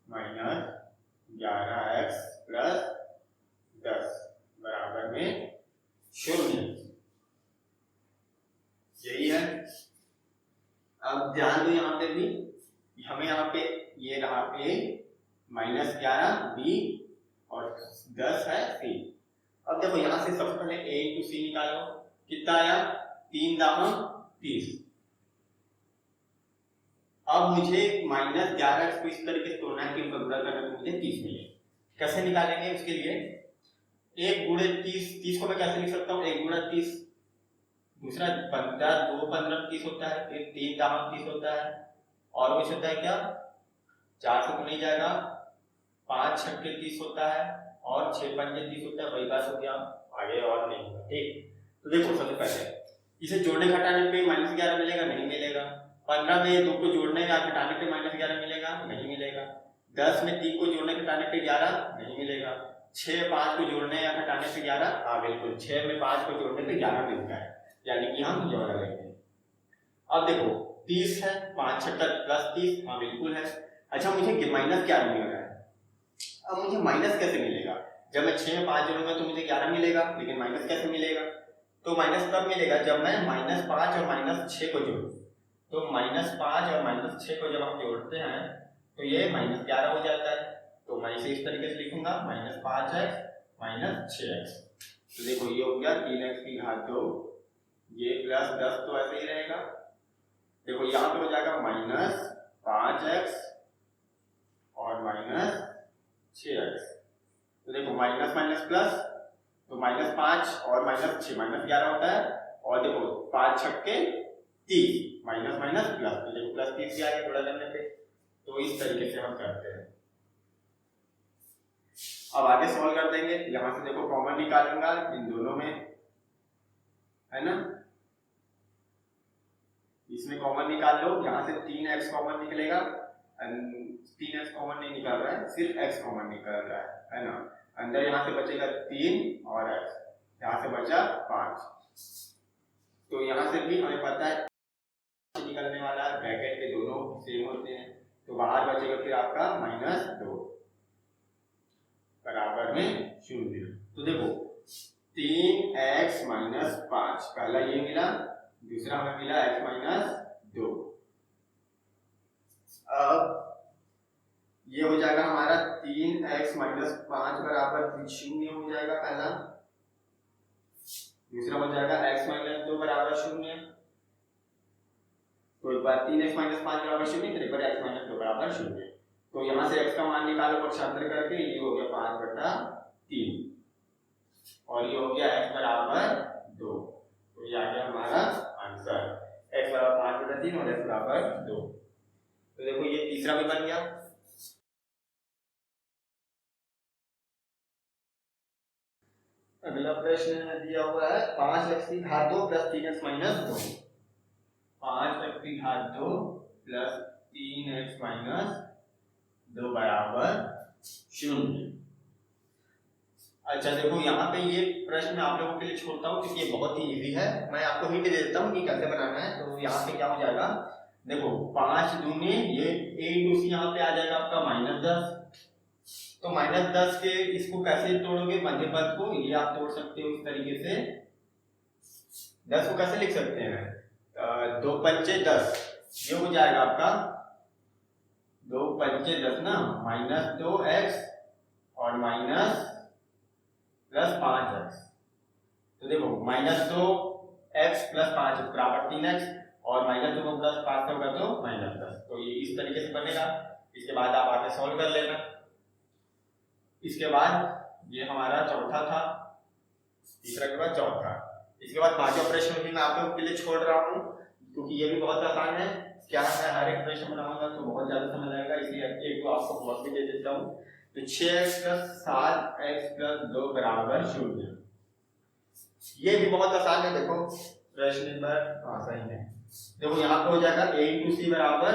11x + 10 बराबर में 0। यही है। अब ध्यान दो, यहाँ पे भी हमें यहाँ पे ये रहा a -11 b और 10 है c। अब देखो यहाँ से सबसे पहले a × c निकालो, कितना आया, 3 दाम 30। अब मुझे -11 को इस तरीके से तोड़ना है कि उनका गुणा करना तो मुझे 30 मिले। कैसे निकालेंगे, उसके लिए 1 × 30 को मैं कैसे लिख सकता हूँ, 1 × 30, दूसरा 15, 2 15 30 होता है, फिर 3 दाम 30 होता है, और कुछ होता है क्या, 4 से तो नहीं जाएगा, 5 छक्के 30 होता है और 6 पंजे 30 होता है। वही बात हो गया, आगे और नहीं होगा। ठीक, तो देखो सबसे पहले इसे जोड़ने घटाने पे -11 मिलेगा, नहीं मिलेगा। 15 में 2 को जोड़ने या घटाने पे -11 मिलेगा, नहीं मिलेगा। 10 में 3 को जोड़ने घटाने पे 11, नहीं मिलेगा। 6 5 को जोड़ने या घटाने पे 11, हाँ बिल्कुल 6 में 5 को जोड़ने पे 11 मिलता है, यानी कि हम जोड़ लेंगे। अब देखो 30 है, 5 छक्का +30, हाँ बिल्कुल है। अच्छा मुझे माइनस क्या मिल रहा है, अब मुझे माइनस कैसे मिलेगा, जब मैं 6 में 5 जोड़ूंगा तो मुझे 11 मिलेगा, लेकिन माइनस कैसे मिलेगा, तो माइनस तब मिलेगा जब मैं -5 और -6 को जोड़ूं। तो -5 और -6 को जब हम जोड़ते हैं तो ये -11 हो जाता है। तो मैं इसे इस तरीके से लिखूंगा, -5x - 6x। तो देखो ये हो गया 3x की घात 2, ये +10 तो ऐसे ही रहेगा। देखो यहाँ पे हो जाएगा -5x और -6x। तो देखो माइनस माइनस प्लस, तो -5 और -6 -11 होता है, और देखो 5 छक्के 30, माइनस माइनस प्लस, तो देखो +30 आ गया गुणा करने पे। तो इस तरीके से हम करते हैं। अब आगे सॉल्व कर देंगे। यहाँ से देखो कॉमन निकालूंगा इन दोनों में, है ना, इसमें कॉमन निकाल लो। यहाँ से 3x कॉमन निकलेगा, 3x कॉमन नहीं निकाल रहा है, सिर्फ x कॉमन निकल रहा है ना। अंदर यहाँ से बचेगा 3 और x, यहाँ से बचा 5। तो यहाँ से भी हमें पता है निकलने वाला है, ब्रैकेट के दोनों सेम होते हैं, तो बाहर बचेगा फिर आपका -2 बराबर में 0। तो देखो 3x - 5, पहला ये मिला, दूसरा हमें मिला x - 2। अब ये हो जाएगा हमारा 3x - 5 बराबर 0 हो जाएगा पहला, दूसरा हो जाएगा x - 2 बराबर 0। तो एक बार 3x - 5 बराबर 0, फिर एक बार x - 2 बराबर 0। तो यहाँ से x का मान निकालो पक्षांतर करके, ये हो गया 5/3 और ये हो गया x बराबर 2। तो ये आ गया हमारा आंसर, x बराबर 5/3 और x बराबर 2। तो देखो ये तीसरा भी बन गया। अगला प्रश्न दिया हुआ है 5x की घात 2 + 3x - 2। 5x की घात 2 + 3x - 2 बराबर 0। अच्छा देखो यहाँ पे ये प्रश्न मैं आप लोगों के लिए छोड़ता हूँ क्योंकि ये बहुत ही इजी है। मैं आपको हिंट दे देता हूँ कि कैसे बनाना है। तो यहाँ पे क्या हो जाएगा, देखो 5 दूनी ये a × c यहाँ पे आ जाएगा आपका -10। तो -10 के इसको कैसे तोड़ोगे, मध्य पद को, ये आप तोड़ सकते हो इस तरीके से। 10 को कैसे लिख सकते हैं, 2 पंचे 10, ये हो जाएगा आपका दो पंचे 10 ना, -2x और माइनस प्लस 5x। तो देखो -2x प्लस 5 बराबर 3x और -2 को प्लस 5 होगा तो -10। तो ये इस तरीके से बनेगा। इसके बाद आप आगे सॉल्व कर लेना। इसके बाद ये हमारा चौथा था, तीसरा के बाद चौथा। इसके बाद पांचवा प्रश्न भी मैं आप लोगों के लिए छोड़ रहा हूँ क्योंकि ये भी बहुत आसान है। क्या है, हर एक प्रश्न बनाऊंगा तो बहुत ज्यादा समय लगेगा, इसलिए एक तो आपको बहुत भी दे देता हूँ। तो 6x + 7x + 2 = 0। ये भी बहुत आसान है। देखो प्रश्न नंबर सही है। देखो यहाँ पे हो जाएगा a × c बराबर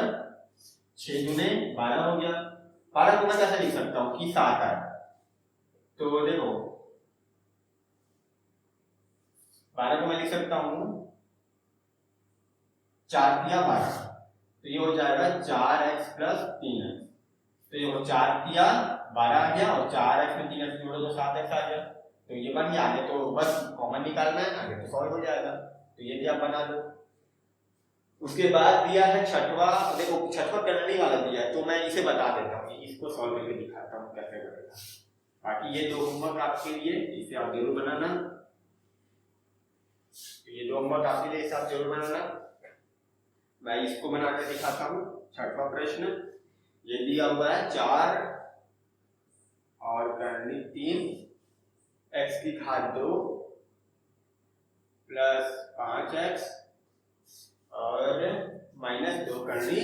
6 दूने 12 हो गया। 12 को मैं कैसे लिख सकता हूँ कि 7 है। तो देखो 12 को मैं लिख सकता हूँ 4 × 12, तो ये हो जाएगा 4x + 3x। तो ये 4 × 12 आ गया और 4x में 3x जोड़ो तो 7x आ गया। तो ये बन गया। आगे तो बस कॉमन निकालना है, आगे तो सॉल्व हो जाएगा। तो ये भी आप बना दो। उसके बाद दिया है छठवा। देखो छठवा करने वाला दिया है तो मैं इसे बता देता हूँ, इसको सॉल्व करके दिखाता हूँ कैसे करेगा। बाकी ये दो होमवर्क आपके लिए, इसे आप जरूर बनाना। ये दो होमवर्क आपके लिए, इसे आप जरूर बनाना। मैं इसको बना के दिखाता हूँ। छठवा प्रश्न ये दिया हुआ है 4 और करनी 3 x की घात 2 प्लस 5x और -2 करनी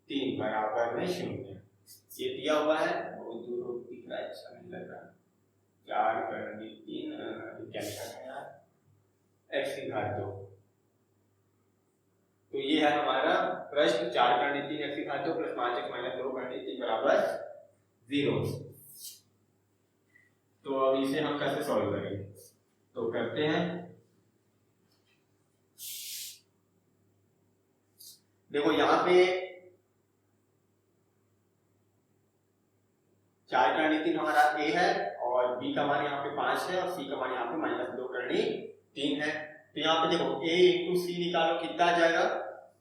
3 बराबर में 0। ये दिया हुआ है, बहुत दूर दिख रहा है, अच्छा नहीं लग रहा। 4 करनी 3 क्या लिखा है यार, x की घात 2। तो ये है हमारा प्रश्न 4 करनी 3 x की घात 2 प्लस 5x -2 करनी 3 बराबर 0। तो अब इसे हम कैसे सॉल्व करेंगे, तो करते हैं। देखो यहाँ पे 4 करनी 3 हमारा a है और b का मान यहाँ पे 5 है और c का मान यहाँ पे -2 करनी 3 है। तो यहाँ पे देखो a × c निकालो, कितना आ जाएगा,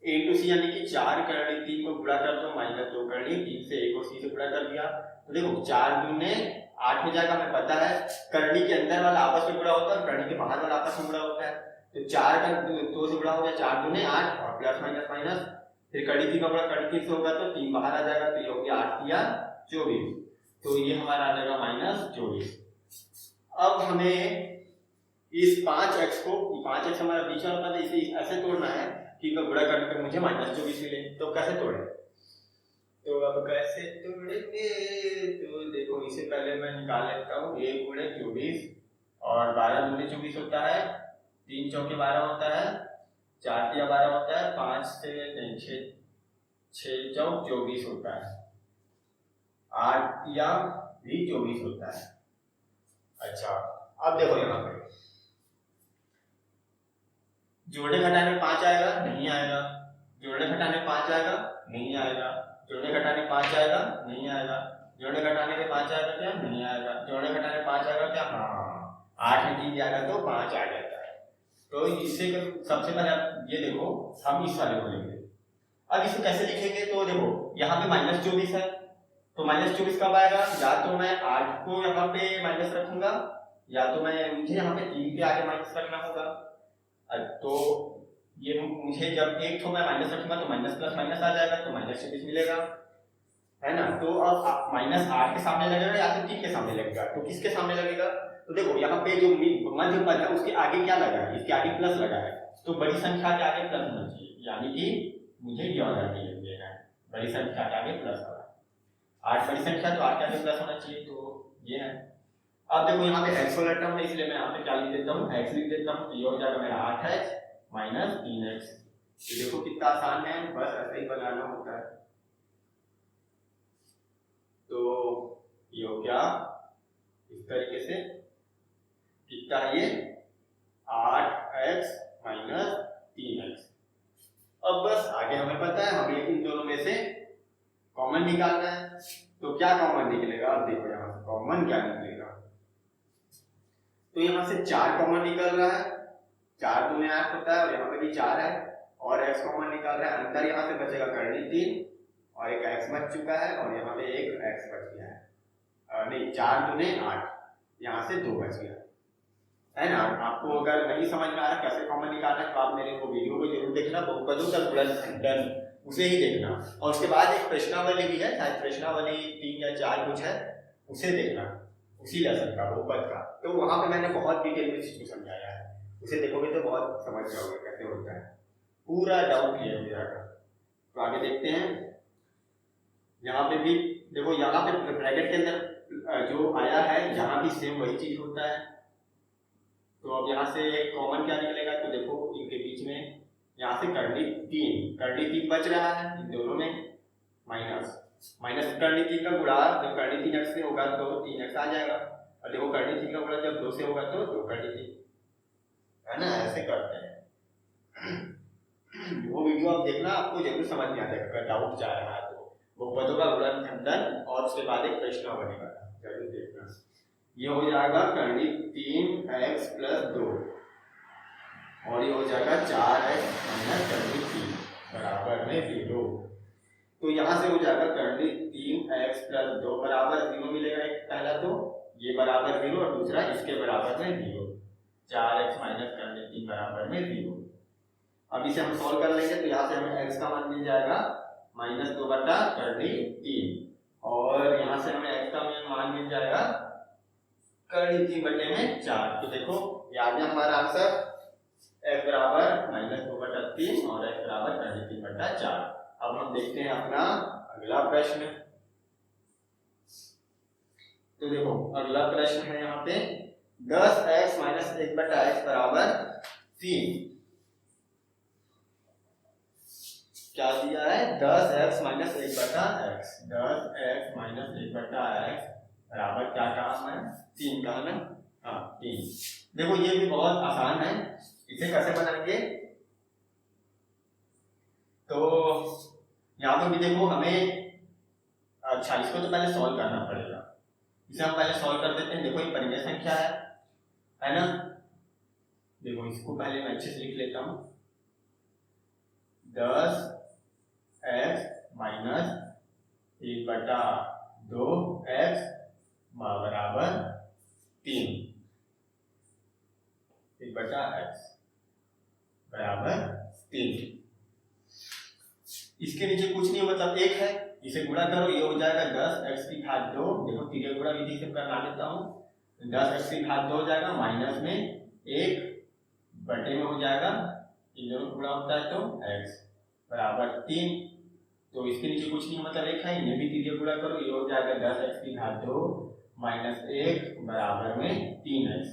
a × c यानी कि 4 करनी 3 को गुणा कर दो -2 करनी 3 से a को c से गुणा कर दिया। तो देखो 4 दूने 8 हो जाएगा। हमें पता है करनी के अंदर वाला आपस में गुणा होता है और करनी के बाहर वाला आपस में गुणा होता है। तो 4 का 2 से गुणा हो गया, 4 दूने 8 और प्लस माइनस माइनस, फिर करनी 3 का गुणा करनी 3 से होगा तो 3 बाहर आ जाएगा। तो ये हो गया 8 या 24। तो ये हमारा आ जाएगा -24। अब हमें इस 5x को, 5x हमारा बीच वाला पद है, इसे ऐसे तोड़ना है कि गुणा करने पर मुझे -24 मिले। तो कैसे तोड़े, तो अब कैसे तोड़ेंगे, तो देखो इसे पहले मैं निकाल लेता हूँ। 1 × 24 और 12 दूने 24 होता है, 3 चौके 12 होता है, 4 × 12 होता है, 5 से नहीं 6 चौक 24 होता है, 8 या भी 24 होता है। अच्छा अब देखो यहाँ पे जोड़ने घटाने में 5 आएगा, नहीं आएगा। जोड़ने घटाने में 5 आएगा, नहीं आएगा। जोड़ने घटाने 5 आएगा, नहीं आएगा। जोड़ने घटाने के 5 आएगा क्या, नहीं आएगा। जोड़ने घटाने 5 आएगा क्या, हाँ। 8 में 3 जाएगा तो 5 आ जाता है। तो इससे सबसे पहले आप ये देखो, हम इस वाले को लेंगे। अब इसे कैसे लिखेंगे, तो देखो यहाँ पे -24 है, तो -24 कब आएगा, या तो मैं 8 को यहाँ पे माइनस रखूंगा या तो मुझे यहाँ पे 3 के आगे माइनस रखना होगा। तो ये मुझे जब एक तो मैं माइनस रखूंगा तो माइनस प्लस माइनस आ जाएगा, तो -24 मिलेगा, है ना। तो अब -8 के सामने लगेगा या तो 3 के सामने लगेगा, तो किसके सामने लगेगा, तो देखो यहाँ पे जो मध्य पद है उसके आगे क्या लगा है, इसके आगे प्लस लगा है, तो बड़ी संख्या के आगे प्लस होना चाहिए, यानी कि मुझे ये ऑर्डर दिया है, बड़ी संख्या के आगे प्लस होगा। 8 बड़ी संख्या तो 8 के आगे प्लस होना चाहिए, तो ये है। अब देखो यहाँ पे x वाला टर्म है, इसलिए मैं यहाँ पे क्या लिख देता हूँ, x लिख देता हूँ। तो ये हो जाएगा मेरा 8x - 3x। तो देखो कितना आसान है, बस ऐसे ही बनाना होता है। तो ये हो गया इस तरीके से, कितना है ये 8x - 3x। अब बस आगे हमें पता है, हमें इन दोनों में से कॉमन निकालना है। तो क्या कॉमन निकलेगा, अब देखो यहाँ से कॉमन क्या निकलेगा, तो यहाँ से 4 कॉमन निकल रहा है, 4 दूने 8 होता है और यहाँ पे भी 4 है, और x कॉमन निकाल रहा है। अंदर यहाँ से बचेगा करनी 3 और एक x बच चुका है और यहाँ पे एक x बच गया है, नहीं 4 दूने 8, यहाँ से 2 बच गया है ना। आपको अगर नहीं समझ में आ रहा कैसे कॉमन निकालना है तो आप मेरे को वीडियो को जरूर देखना, बहुपदों का गुणनखंडन उसे ही देखना, और उसके बाद एक प्रश्नावली भी है, शायद प्रश्नावली 3 या 4 कुछ है, उसे देखना उसी लेसन का बहुपद का। तो वहां पे मैंने बहुत डिटेल में चीज को समझाया है, उसे देखोगे तो बहुत समझ जाओगे कैसे होता है, पूरा डाउट क्लियर हो जाएगा। तो आगे देखते हैं, यहाँ पे भी देखो, यहाँ पे ब्रैकेट के अंदर जो आया है यहाँ भी सेम वही चीज होता है। तो अब यहाँ से कॉमन क्या निकलेगा, तो देखो इनके बीच में यहाँ से कर्णी 3 बच रहा है, इन दोनों में माइनस कर्णी 3 का गुणा जब कर्णी 3x से होगा तो 3x आ जाएगा, और देखो कर्णी 3 का गुणा जब 2 से होगा तो 2 कर्णी 3, है ना, ऐसे करते हैं। वो वीडियो आप देखना, आपको जरूर समझ में आ जाएगा अगर डाउट जा रहा है तो। बहुपदों का गुणनखंडन और उसके बाद एक प्रश्नावली बनेगा, जरूर देखना। ये हो जाएगा कर्णी 3x + 2 और ये हो जाएगा 4x - कर्णी 3 बराबर में 0। तो यहाँ से हो जाएगा कर्णी 3x + 2 बराबर 0 मिलेगा, एक पहला तो ये बराबर 0 और दूसरा इसके बराबर में 0, 4x - कर्णी 3 बराबर में 0। अब इसे हम सॉल्व कर लेंगे तो यहाँ से हमें x का मान मिल जाएगा -2 बटा कर्णी 3, और यहाँ से हमें x का मान मिल जाएगा कर्णी 3 बटे में 4। तो देखो ये आ गया हमारा आंसर, x बराबर -2 बटा 3 और x बराबर कर्णी 3 बटा 4। अब हम देखते हैं अपना अगला प्रश्न। तो देखो अगला प्रश्न है यहाँ पे 10x - 1 बटा x बराबर 3। क्या दिया है, 10x - 1 बटा x, 10x - 1 बटा x बराबर क्या कहा है, 3 कहा ना, हाँ 3। देखो ये भी बहुत आसान है, इसे कैसे बनाएंगे, तो यहाँ पे भी देखो हमें, अच्छा इसको तो पहले सॉल्व करना पड़ेगा, इसे हम पहले सॉल्व कर देते हैं। देखो ये परिमेय संख्या है ना, देखो इसको पहले मैं अच्छे से लिख लेता हूँ, 10x - 1 बटा 2x बराबर 3, 1 बटा x बराबर 3। इसके नीचे कुछ नहीं मतलब 1 है, इसे गुणा करो, ये हो जाएगा 10x की घात 2, देखो तीसरे गुणा विधि से करना लेता हूँ, 10x की घात 2 हो जाएगा, माइनस में 1 बटे में हो जाएगा, इन दोनों गुणा होता है तो x बराबर 3। तो इसके नीचे कुछ नहीं मतलब 1 है, इन्हें भी तीसरे गुणा करो, ये हो जाएगा 10x की घात 2 माइनस 1 बराबर में 3x।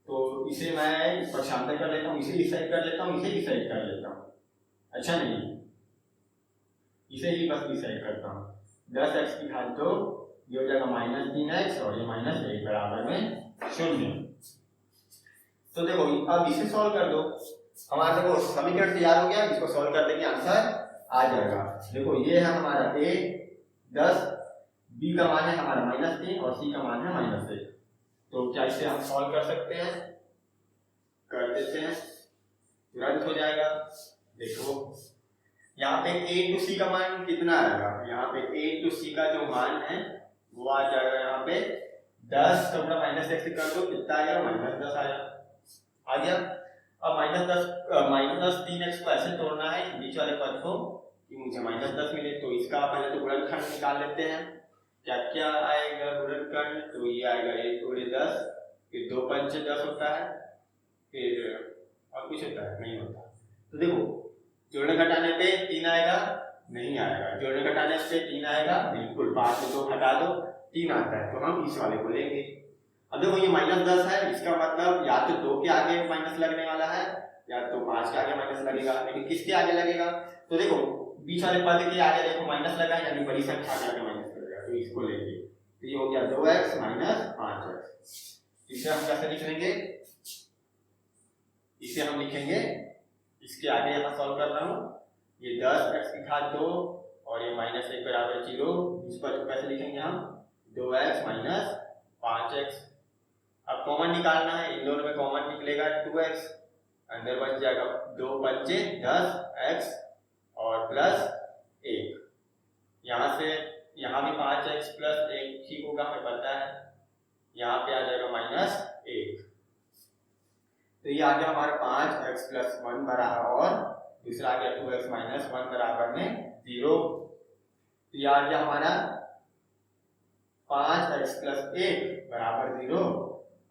तो इसे मैं पक्षांतर कर लेता हूँ, इसे इस साइड कर लेता हूँ, इसे इस साइड कर लेता हूँ, अच्छा नहीं इसे ही बस इस साइड करता हूँ, 10x की घात 2 ये हो जाएगा -3x और ये -1 बराबर में 0। तो देखो अब इसे सॉल्व कर दो, हमारा देखो समीकरण तैयार हो गया, इसको सॉल्व कर देंगे आंसर आ जाएगा। देखो ये है हमारा a 10, b का मान है हमारा -3 और c का मान है -1। तो क्या इसे हम सॉल्व कर सकते हैं, कर देते हैं, तुरंत हो जाएगा। देखो यहाँ पे a to c का मान कितना आएगा, यहाँ पे a to c का जो मान है वो आ जाएगा यहाँ पे 10 का गुणा -1 से कर दो, कितना आएगा -10 आएगा, आ गया। अब -10 3x को ऐसे तोड़ना है बीच वाले पद को कि मुझे -10 मिले, तो इसका पहले तो गुणनखंड निकाल लेते हैं। क्या क्या आएगा गुणनखंड, तो ये आएगा 1 × 10, फिर 2 × 5 = 10 होता है, फिर और कुछ होता है नहीं होता। तो देखो जोड़ने घटाने पे 3 आएगा, नहीं आएगा, जोड़ने घटाने पे 3 आएगा, बिल्कुल 5 में 2 घटा दो 3 आता है, तो हम इस वाले को लेंगे। अब देखो ये -10 है, इसका मतलब या तो 2 के आगे माइनस लगने वाला है या तो 5 के आगे माइनस लगेगा, लेकिन किसके आगे लगेगा, तो देखो बीच वाले पद के आगे देखो माइनस लगा है, यानी बड़ी संख्या के आगे माइनस लगेगा, तो इसको लेंगे। तो ये हो गया 2x - 5x। इसे हम कैसे लिख लेंगे, इसे हम लिखेंगे, इसके आगे यहाँ सॉल्व कर रहा हूँ, ये 10x की घात 2 और ये -1 बराबर 0, इस पर कैसे लिखेंगे हम 2x - 5x। अब कॉमन निकालना है, इन दोनों में कॉमन निकलेगा 2x, अंदर बच जाएगा 2 × 5 = 10x और +1, यहाँ से यहाँ भी 5x प्लस 1 ही होगा, हमें पता है। यहाँ पे आ जाएगा -1, तो ये आ गया हमारा 5x प्लस 1 बराबर, और दूसरा आ गया 2x माइनस 1 बराबर में 0। तो ये आ गया हमारा 5x प्लस 1 बराबर 0,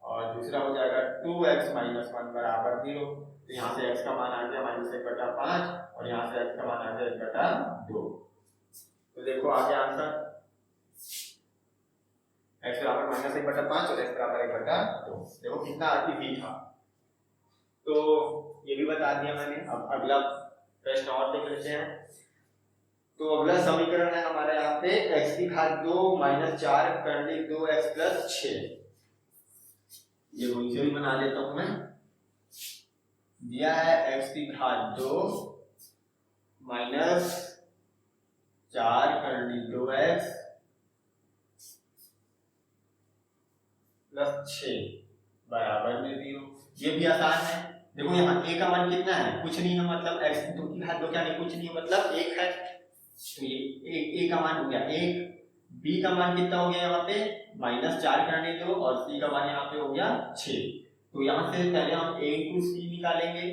और दूसरा हो जाएगा 2x माइनस 1 बराबर 0। तो यहाँ से x का मान आ गया -1/5, और यहाँ से x का मान आ गया 1/2। तो देखो आ गया आंसर, x बराबर -1/5 और x बराबर 1/2। देखो कितना इजी था। तो ये भी बता दिया मैंने। अब अगला प्रश्न और देख लेते हैं। तो अगला समीकरण है हमारे यहाँ पे x की घात 2 -4 करने 2x प्लस 6। ये इसे भी बना लेता हूं मैं। दिया है x की घात 2 -4 करने 2x प्लस 6 बराबर में 0। ये भी आसान है। देखो यहाँ a का मान कितना है, कुछ नहीं है, मतलब x 2 की घात 2 क्या नहीं, कुछ नहीं, मतलब 1 है। तो ये a का मान हो गया 1। b का मान कितना हो गया यहाँ पे -4 करने 2, और c का मान यहाँ पे हो गया 6। तो यहाँ से पहले हम a × c निकालेंगे।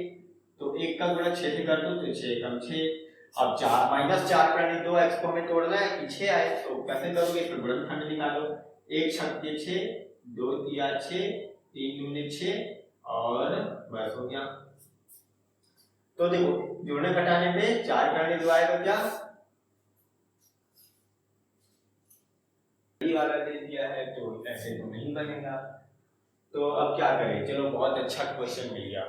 तो 1 का गुणा 6 से कर दो, तो 6 कम 6। अब -4 करने 2x को हमें तोड़ना है कि 6 आए, तो कैसे करोगे, तो गुणनखंड निकालो। 1 छक्के 6, 2 तिया 6, 3 दूने 6, और बस हो गया। तो देखो जोड़ने घटाने पे 4 करने 2 आएगा क्या, वाला दे दिया है, तो ऐसे तो नहीं बनेगा। तो अब क्या करें, चलो बहुत अच्छा क्वेश्चन मिल गया,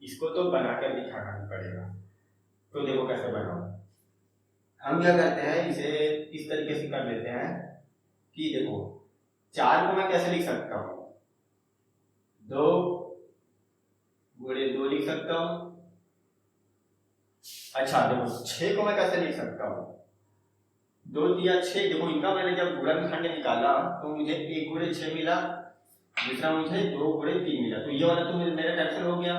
इसको तो बनाकर दिखाना ही पड़ेगा। तो देखो कैसे बनाओ। हम क्या करते हैं, इसे इस तरीके से कर लेते हैं कि देखो 4 को मैं कैसे लिख सकता हूँ, 2 गुणे 2 लिख सकता हूँ। अच्छा देखो 6 को मैं कैसे लिख सकता हूँ, 2 तिया 6। देखो इनका मैंने जब गुणनखंड निकाला तो मुझे 1 गुणे 6 मिला, दूसरा मुझे 2 गुणे 3 मिला। तो ये वाला तो मेरा कैंसिल हो गया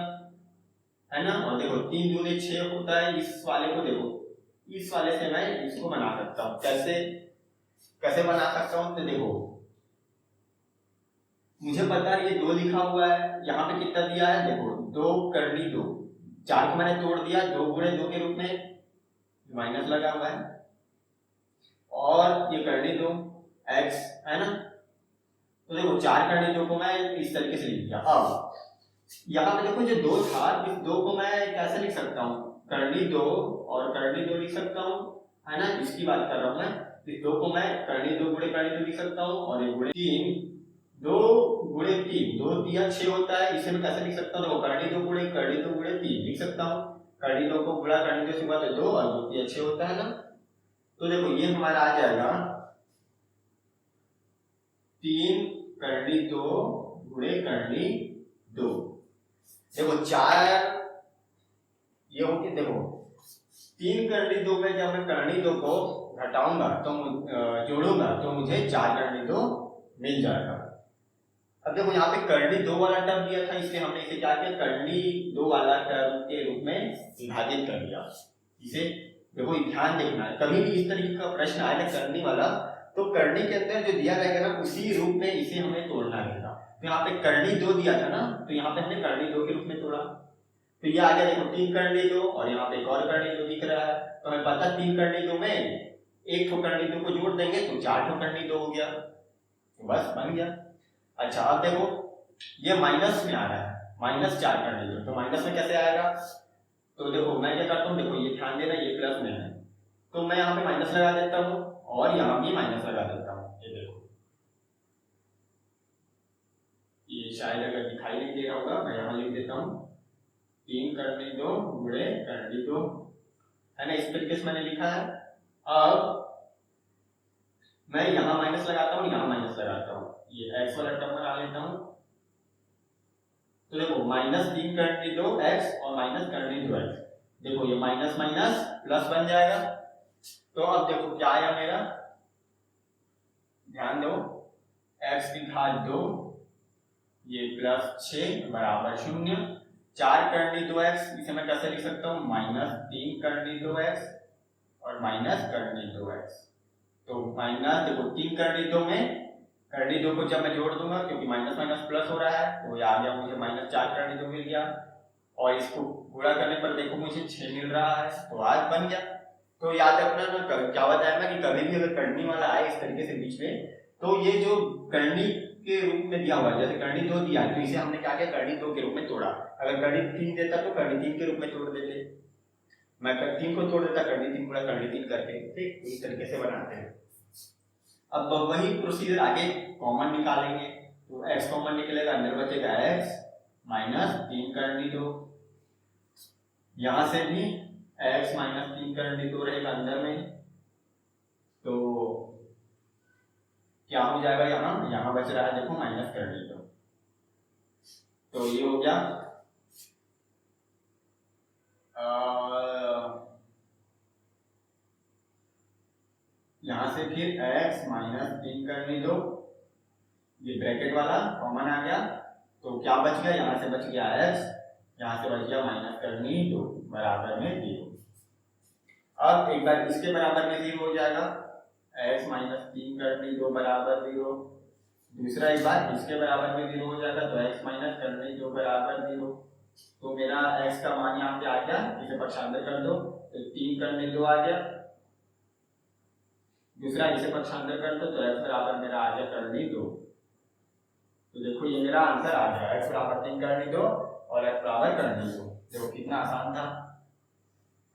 है ना। और देखो 3 दूने 6 होता है, इस वाले को देखो, इस वाले से मैं इसको बना सकता हूँ। कैसे बना सकता हूँ, तो देखो मुझे पता है ये 2 लिखा हुआ है, यहाँ पे कितना दिया है, देखो 2 करनी 2, 4 को मैंने तोड़ दिया 2 गुणे 2 के रूप में, माइनस लगा हुआ है, और ये करनी 2 x है ना। तो देखो 4 करनी 2 को मैं इस तरीके से लिख दिया। अब यहाँ पे देखो जो 2 था, इस 2 को मैं कैसे लिख सकता हूँ, करनी 2 और करनी 2 लिख सकता हूँ, है ना, इसकी बात कर रहा हूँ मैं। इस 2 को मैं करनी 2 गुणे करनी 2 लिख सकता हूँ, और ये गुणे 3, 2 गुणे 3, 2 तिया 6 होता है, इसे मैं कैसे लिख सकता हूँ, देखो करनी 2 गुणे 3 लिख सकता हूँ। करनी 2 को गुणा करनी 2 से हुआ तो 2, और 2 तिया 6 होता है ना। तो देखो ये हमारा आ जाएगा 3 करनी 2 गुणे करनी 2। देखो 4 ये हो कि देखो 3 करनी 2 में जब मैं करनी 2 को घटाऊंगा तो जोड़ूंगा तो मुझे 4 करनी 2 मिल जाएगा। अब देखो यहाँ पे करनी 2 वाला टर्म दिया था, इसलिए हमने इसे क्या किया, करनी 2 वाला टर्म के रूप में विभाजित कर दिया। इसे देखो ध्यान देखना है, कभी भी इस तरीके का प्रश्न आएगा करनी वाला, तो करनी के अंदर जो दिया रहेगा ना उसी रूप में इसे हमें तोड़ना रहेगा। तो यहाँ पे करनी 2 दिया था ना, तो यहाँ पे हमने करनी 2 के रूप में तोड़ा। तो ये आ गया देखो 3 करनी 2, और यहाँ पे एक और करनी 2 दिख रहा है। तो हमें पता 3 करनी 2 में एक ठो करनी 2 को जोड़ देंगे तो 4 ठो करनी 2 हो गया, तो बस बन गया। अच्छा अब देखो ये माइनस में आ रहा है, -4 करनी 2, तो माइनस में कैसे आएगा, तो देखो मैं क्या करता हूँ, देखो ये ध्यान देना ये प्लस में है, तो मैं यहाँ पे माइनस लगा देता हूँ, और यहाँ भी माइनस लगा देता हूँ। ये देखो ये शायद अगर दिखाई नहीं दे रहा होगा, मैं यहाँ लिख देता हूँ 3 करनी 2 गुणे करनी 2, है ना, इस तरीके से मैंने लिखा है। अब मैं यहाँ माइनस लगाता हूँ, यहाँ माइनस लगाता हूँ, ये x वाला टर्म बना लेता हूँ। तो देखो -3 करनी 2 x और माइनस करनी 2 x, देखो ये माइनस माइनस प्लस बन जाएगा। तो अब देखो क्या आया मेरा, ध्यान दो, x की घात 2 ये +6 बराबर 0। 4 करनी 2x, इसे मैं कैसे लिख सकता हूँ, -3 करनी 2x, और माइनस करनी 2x। तो माइनस देखो 3 करनी 2 में करनी 2 को जब मैं जोड़ दूंगा क्योंकि माइनस माइनस प्लस हो रहा है तो ये आ गया मुझे -4 करनी 2 मिल गया और इसको गुणा करने पर देखो मुझे 6 मिल रहा है तो आज बन गया। तो याद रखना ना क्या होता है ना कि कभी भी अगर करनी वाला आए इस तरीके से बीच में तो ये जो करनी के रूप में दिया हुआ है जैसे करनी 2 दिया तो इसे हमने क्या किया करनी 2 के रूप में तोड़ा। अगर करनी 3 देता तो करनी 3 के रूप में तोड़ देते। मैं 3 को तोड़ देता करनी 3 गुणा करनी 3 करके। ठीक इस तरीके से बनाते हैं। अब वही प्रोसीजर आगे कॉमन निकालेंगे तो x कॉमन निकलेगा अंदर बचेगा x -3 करनी 2। यहां से भी x -3 करनी 2 रहेगा अंदर में तो क्या हो जाएगा यहाँ बच रहा है देखो माइनस करनी 2। तो ये हो गया यहां से फिर x -3 करनी 2 ये ब्रैकेट वाला कॉमन आ गया तो क्या बच गया यहां से बच गया x यहां से बच गया माइनस करनी 2 बराबर में 0। अब एक बार इसके बराबर में 0 हो जाएगा x -3 करनी 2 बराबर 0। दूसरा एक बार इसके बराबर में 0 हो जाएगा तो x माइनस करनी 2 बराबर 0। तो मेरा x का मान यहाँ पे आ गया इसे पक्षांतर कर दो तो 3 करनी 2 आ गया। दूसरा इसे पक्षांतर कर दो तो x बराबर मेरा आ गया करनी 2। तो देखो ये मेरा आंसर आ गया x बराबर 3 करनी 2 और x बराबर करनी 2। देखो कितना आसान था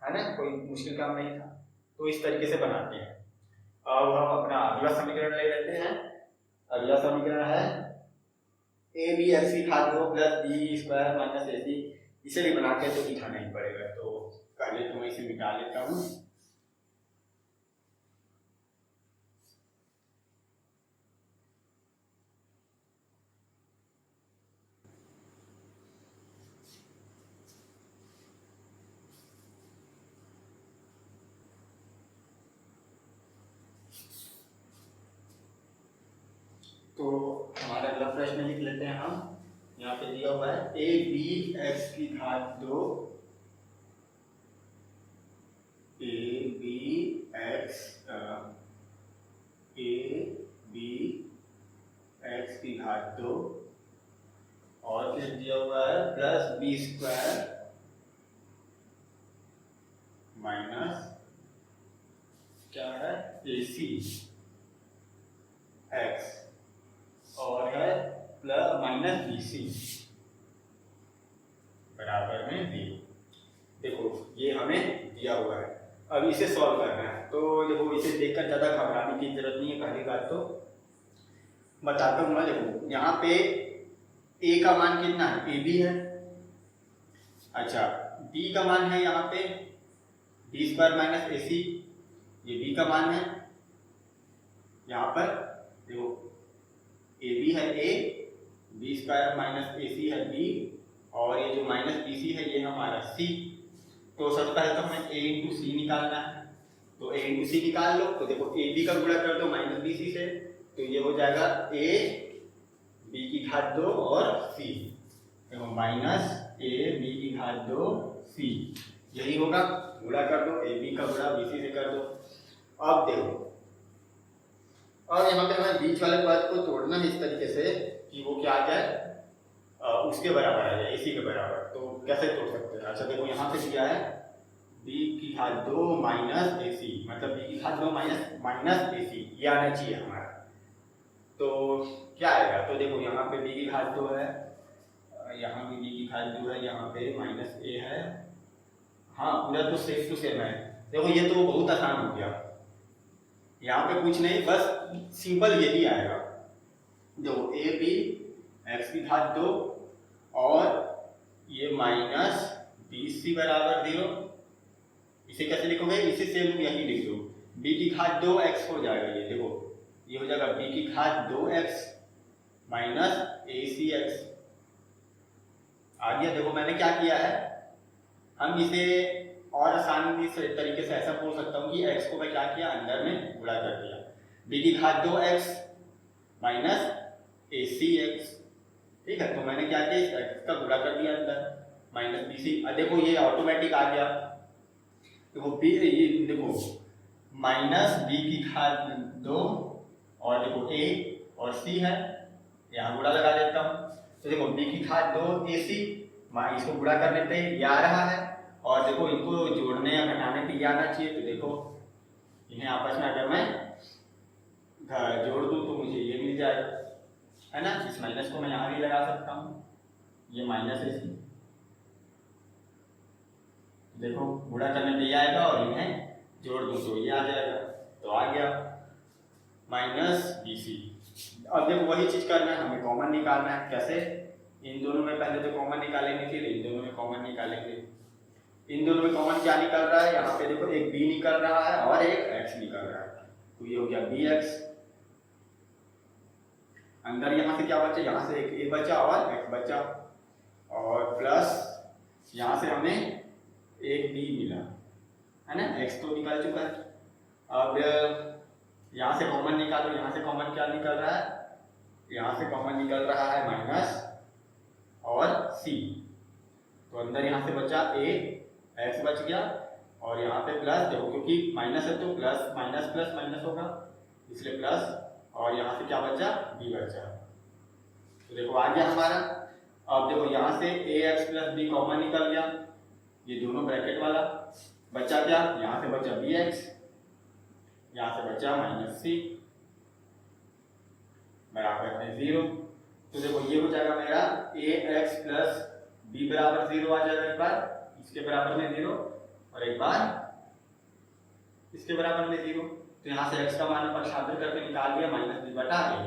है ना कोई मुश्किल काम नहीं था। तो इस तरीके से बनाते हैं। अब हम अपना अगला समीकरण ले लेते हैं। अगला समीकरण है a b x की घात 2 plus b square minus ac। इसे भी बना के तो दिखाना ही पड़ेगा तो पहले तो मैं इसे मिटा लेता हूँ। तो हमारा अगला प्रश्न लिख लेते हैं हम। यहाँ पे दिया हुआ है a b x की घात 2 a b x की घात 2 और फिर दिया हुआ है प्लस b स्क्वायर माइनस क्या है ac x और है प्लस माइनस BC बराबर में 0। देखो ये हमें दिया हुआ है अब इसे सॉल्व करना है। तो देखो इसे देखकर ज़्यादा घबराने की जरूरत नहीं है। पहली बात तो बताता हूँ मैं। देखो यहाँ पे a का मान कितना है AB है। अच्छा b का मान है यहाँ पे b स्क्वायर माइनस AC ये b का मान है। यहाँ पर देखो ए बी है a b square minus AC है b और ये जो माइनस BC है ये हमारा c। तो सबसे पहले तो हमें a इंटू सी निकालना है तो a इंटू सी निकाल लो। तो देखो ए बी का गुणा कर दो माइनस BC से तो ये हो जाएगा a b की घात 2 और c। देखो माइनस a b की घात 2 c यही होगा। गुणा कर दो a b का गुणा BC से कर दो। अब देखो और यहाँ पे हमें बीच वाले पद को तोड़ना है इस तरीके से कि वो क्या आ जाए उसके बराबर आ जाए AC के बराबर। तो कैसे तोड़ सकते हैं। अच्छा देखो यहाँ पे दिया है b की घात 2 माइनस AC मतलब b की घात 2 माइनस AC ये आना चाहिए हमारा। तो क्या आएगा तो देखो यहाँ पे b की घात 2 है यहाँ भी b की घात 2 है यहाँ पे माइनस a है। हाँ पूरा तो सेम टू सेम है। देखो ये तो बहुत आसान हो गया। यहाँ पे कुछ नहीं बस सिंपल यही आएगा। देखो a b x की घात 2 और ये माइनस BC बराबर 0। इसे कैसे लिखोगे इसे सेम यही लिख दो b की घात 2x हो जाएगा। ये देखो ये हो जाएगा b की घात 2x माइनस ACx आ गया। देखो मैंने क्या किया है हम इसे और आसानी से तरीके से ऐसा बोल सकता हूँ कि x को मैं क्या किया अंदर में गुणा कर दिया b की घात 2x माइनस ACx। ठीक है तो मैंने क्या किया x का गुणा कर दिया अंदर माइनस BC। देखो ये ऑटोमेटिक आ गया। देखो b ये देखो माइनस बी की घात 2 और देखो ए और सी है, यहाँ गुणा लगा देता हूँ। तो देखो बी की घात 2 AC, इसको गुणा करने पे ये आ रहा है, और देखो इनको जोड़ने या घटाने पे ये आना चाहिए। तो देखो इन्हें आपस में अगर मैं जोड़ दूं तो मुझे ये मिल जाएगा, है ना। इस माइनस को मैं यहाँ भी लगा सकता हूँ, ये माइनस है इसकी, देखो गुणा करने पे ये आएगा और इन्हें जोड़ दूं तो ये आ जाएगा। तो आ गया माइनस BC। अब देखो वही चीज करना है, हमें कॉमन निकालना है। कैसे? इन दोनों में पहले तो कॉमन निकालेंगे, फिर इन दोनों में कॉमन निकालेंगे। इन दोनों में कॉमन क्या निकल रहा है? यहाँ पे देखो एक b निकल रहा है और एक x निकल रहा है, तो ये हो गया bx। अंदर यहाँ से क्या बचा? यहाँ से एक a बचा और x बचा, और प्लस यहाँ से हमें एक b मिला, है ना। x तो निकल चुका है। अब यहाँ से कॉमन निकालो, यहाँ से कॉमन क्या निकल रहा है? यहाँ से कॉमन निकल रहा है माइनस और c, तो अंदर यहाँ से बचा a, x बच गया, और यहाँ पे प्लस, देखो क्योंकि माइनस है तो प्लस माइनस प्लस माइनस होगा, इसलिए प्लस, और यहाँ से क्या बचा? b बचा। तो देखो आ गया हमारा। अब देखो यहाँ से ax प्लस b कॉमन निकल गया, ये दोनों ब्रैकेट वाला बचा क्या? यहाँ से बचा bx, यहाँ से बचा माइनस c बराबर में 0। तो देखो ये हो जाएगा मेरा ax प्लस b बराबर 0 आ जाएगा, एक बार इसके बराबर में 0 और एक बार इसके बराबर में 0। तो यहाँ से x का मान प्रतिस्थापित करके निकाल दिया माइनस b बटा a,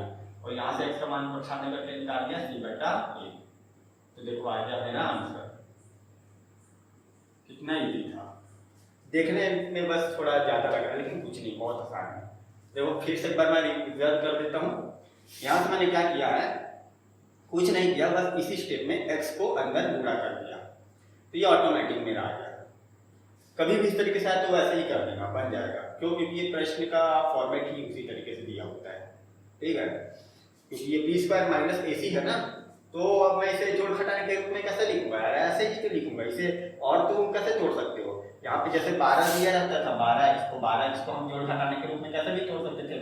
और यहाँ से x का मान प्रतिस्थापित करके निकाल दिया c बटा a। तो देखो आ गया मेरा आंसर। कितना इजी था, देखने में बस थोड़ा ज्यादा लग रहा है लेकिन कुछ नहीं, बहुत आसान है। देखो फिर से एक बार मैं रिजल्ट कर देता हूँ। यहाँ से मैंने क्या किया है? कुछ नहीं किया, बस इसी स्टेप में x को अंदर गुणा कर दिया, तो ये ऑटोमेटिक मेरा आ गया। कभी भी इस तरीके से आए तो वैसे ही कर देना, बन जाएगा। क्यों? क्योंकि ये प्रश्न का फॉर्मेट ही उसी तरीके से दिया होता है, ठीक है। क्योंकि ये b स्क्वायर माइनस AC है ना, तो अब मैं इसे जोड़ घटाने के रूप में कैसे लिखूंगा? ऐसे ही तो लिखूंगा इसे, और तुम कैसे जोड़ सकते हो? यहाँ पे जैसे 12 दिया रहता था, 12 इसको हम जोड़ घटाने के रूप में कैसे भी जोड़ सकते थे।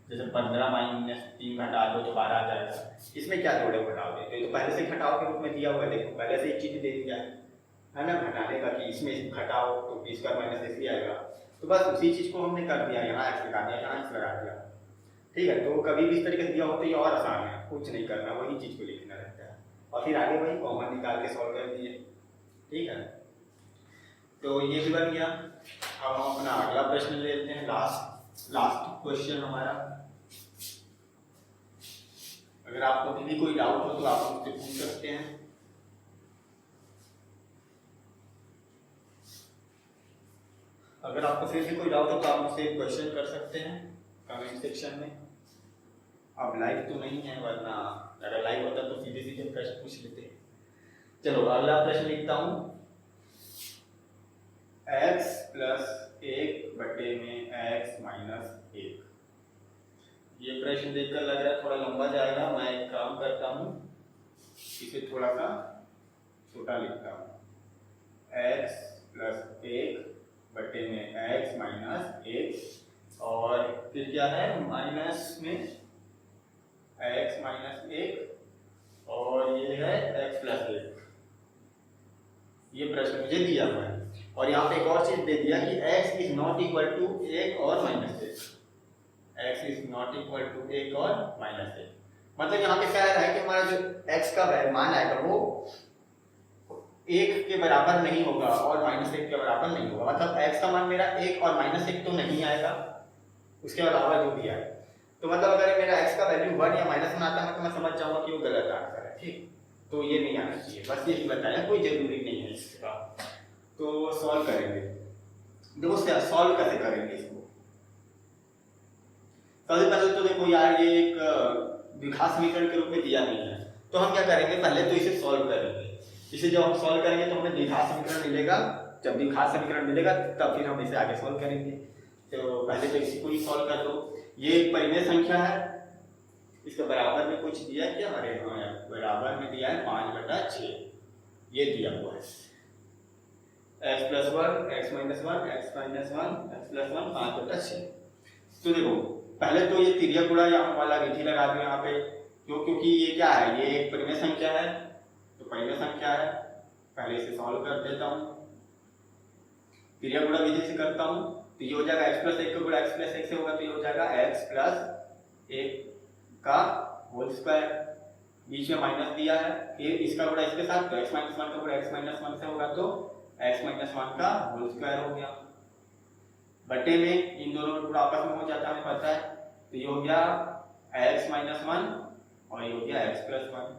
जैसे 15 माइनस 3 घटा दो तो 12 आ जाएगा। इसमें क्या जोड़े घटाओगे? तो ये तो पहले से घटाओ के रूप में दिया हुआ है, देखो पहले से एक चीज दे दिया है ना घटाने का, कि इसमें घटाओ तो b स्क्वायर माइनस AC आएगा। तो बस उसी चीज को हमने कर दिया, यहाँ x लगा दिया, यहाँ x लगा दिया, ठीक है। तो कभी भी इस तरीके से दिया हो तो ये और आसान है, कुछ नहीं करना, वही चीज को लिखना रहता है, और फिर आगे वही कॉमन निकाल के सॉल्व कर दिए, ठीक है। तो ये भी बन गया। अब हम अपना अगला प्रश्न लेते हैं, लास्ट क्वेश्चन हमारा। अगर आपको भी कोई डाउट हो तो आप मुझसे पूछ सकते हैं। अगर आपको फिर भी कोई डाउट हो तो आप मुझसे क्वेश्चन कर सकते हैं कमेंट सेक्शन में। अब लाइव तो नहीं है, वरना अगर लाइव होता तो सीधे सीधे प्रश्न पूछ लेते। चलो अगला प्रश्न लिखता हूँ। x प्लस 1 बटे में x माइनस 1। ये प्रश्न देखकर लग रहा है थोड़ा लंबा जाएगा, मैं एक काम करता हूँ, इसे थोड़ा सा छोटा लिखता हूँ। x प्लस 1 बटे में x माइनस 1, और फिर क्या है? माइनस में x माइनस 1, और ये है x प्लस 1। ये प्रश्न मुझे दिया हुआ है, और यहाँ पे एक और चीज दे दिया कि x is not equal to 1 और minus 1। x is not equal to 1 और माइनस 1, मतलब यहाँ पे कह रहा है कि हमारा जो x का मान आएगा वो 1 के बराबर नहीं होगा और माइनस 1 के बराबर नहीं होगा। मतलब x का मान मेरा 1 और माइनस 1 तो नहीं आएगा, उसके अलावा जो भी आए। तो मतलब अगर मेरा x का वैल्यू 1 या माइनस में आता है तो मैं समझ जाऊंगा कि वो गलत आंसर है, ठीक। तो ये नहीं आना चाहिए, बस यही बताया, कोई जरूरी नहीं है इसका। तो सॉल्व करेंगे। देखो सॉल्व कैसे करेंगे इसको? सबसे पहले तो देखो यार, ये एक द्विघात समीकरण के रूप में दिया नहीं है, तो हम क्या करेंगे? पहले तो इसे सॉल्व करेंगे। इसे जब हम सॉल्व करेंगे तो हमें द्विघात समीकरण मिलेगा। जब द्विघात समीकरण मिलेगा तब फिर हम इसे आगे सॉल्व करेंगे। तो पहले तो इसी को ही सॉल्व कर दो। ये एक परिमेय संख्या है, इसके बराबर में कुछ दिया है क्या? अरे हाँ, 5/6 ये दिया हुआ है। X plus one, x minus one, x minus one, x plus one, 5/6। तो देखो पहले तो ये तिर्यक गुणा यहाँ वाला विधि लगा दो यहाँ पे, क्यों? क्योंकि ये क्या है, ये एक परिमेय संख्या है, तो परिमेय संख्या है, पहले इसे सॉल्व कर देता हूँ। तिर्यक गुणा विधि से करता हूँ, तो ये हो जाएगा x प्लस 1 का गुणा x प्लस 1 से होगा, तो ये हो जाएगा x प्लस 1 का होल स्क्वायर, बीच में माइनस दिया है, फिर इसका गुणा इसके साथ, तो x माइनस 1 का गुणा x माइनस 1 से होगा, तो x माइनस 1 का होल स्क्वायर हो गया, बटे में इन दोनों का गुणा आपस में हो जाता है, हमें पता है, तो ये हो गया x माइनस 1 और ये हो गया x प्लस 1,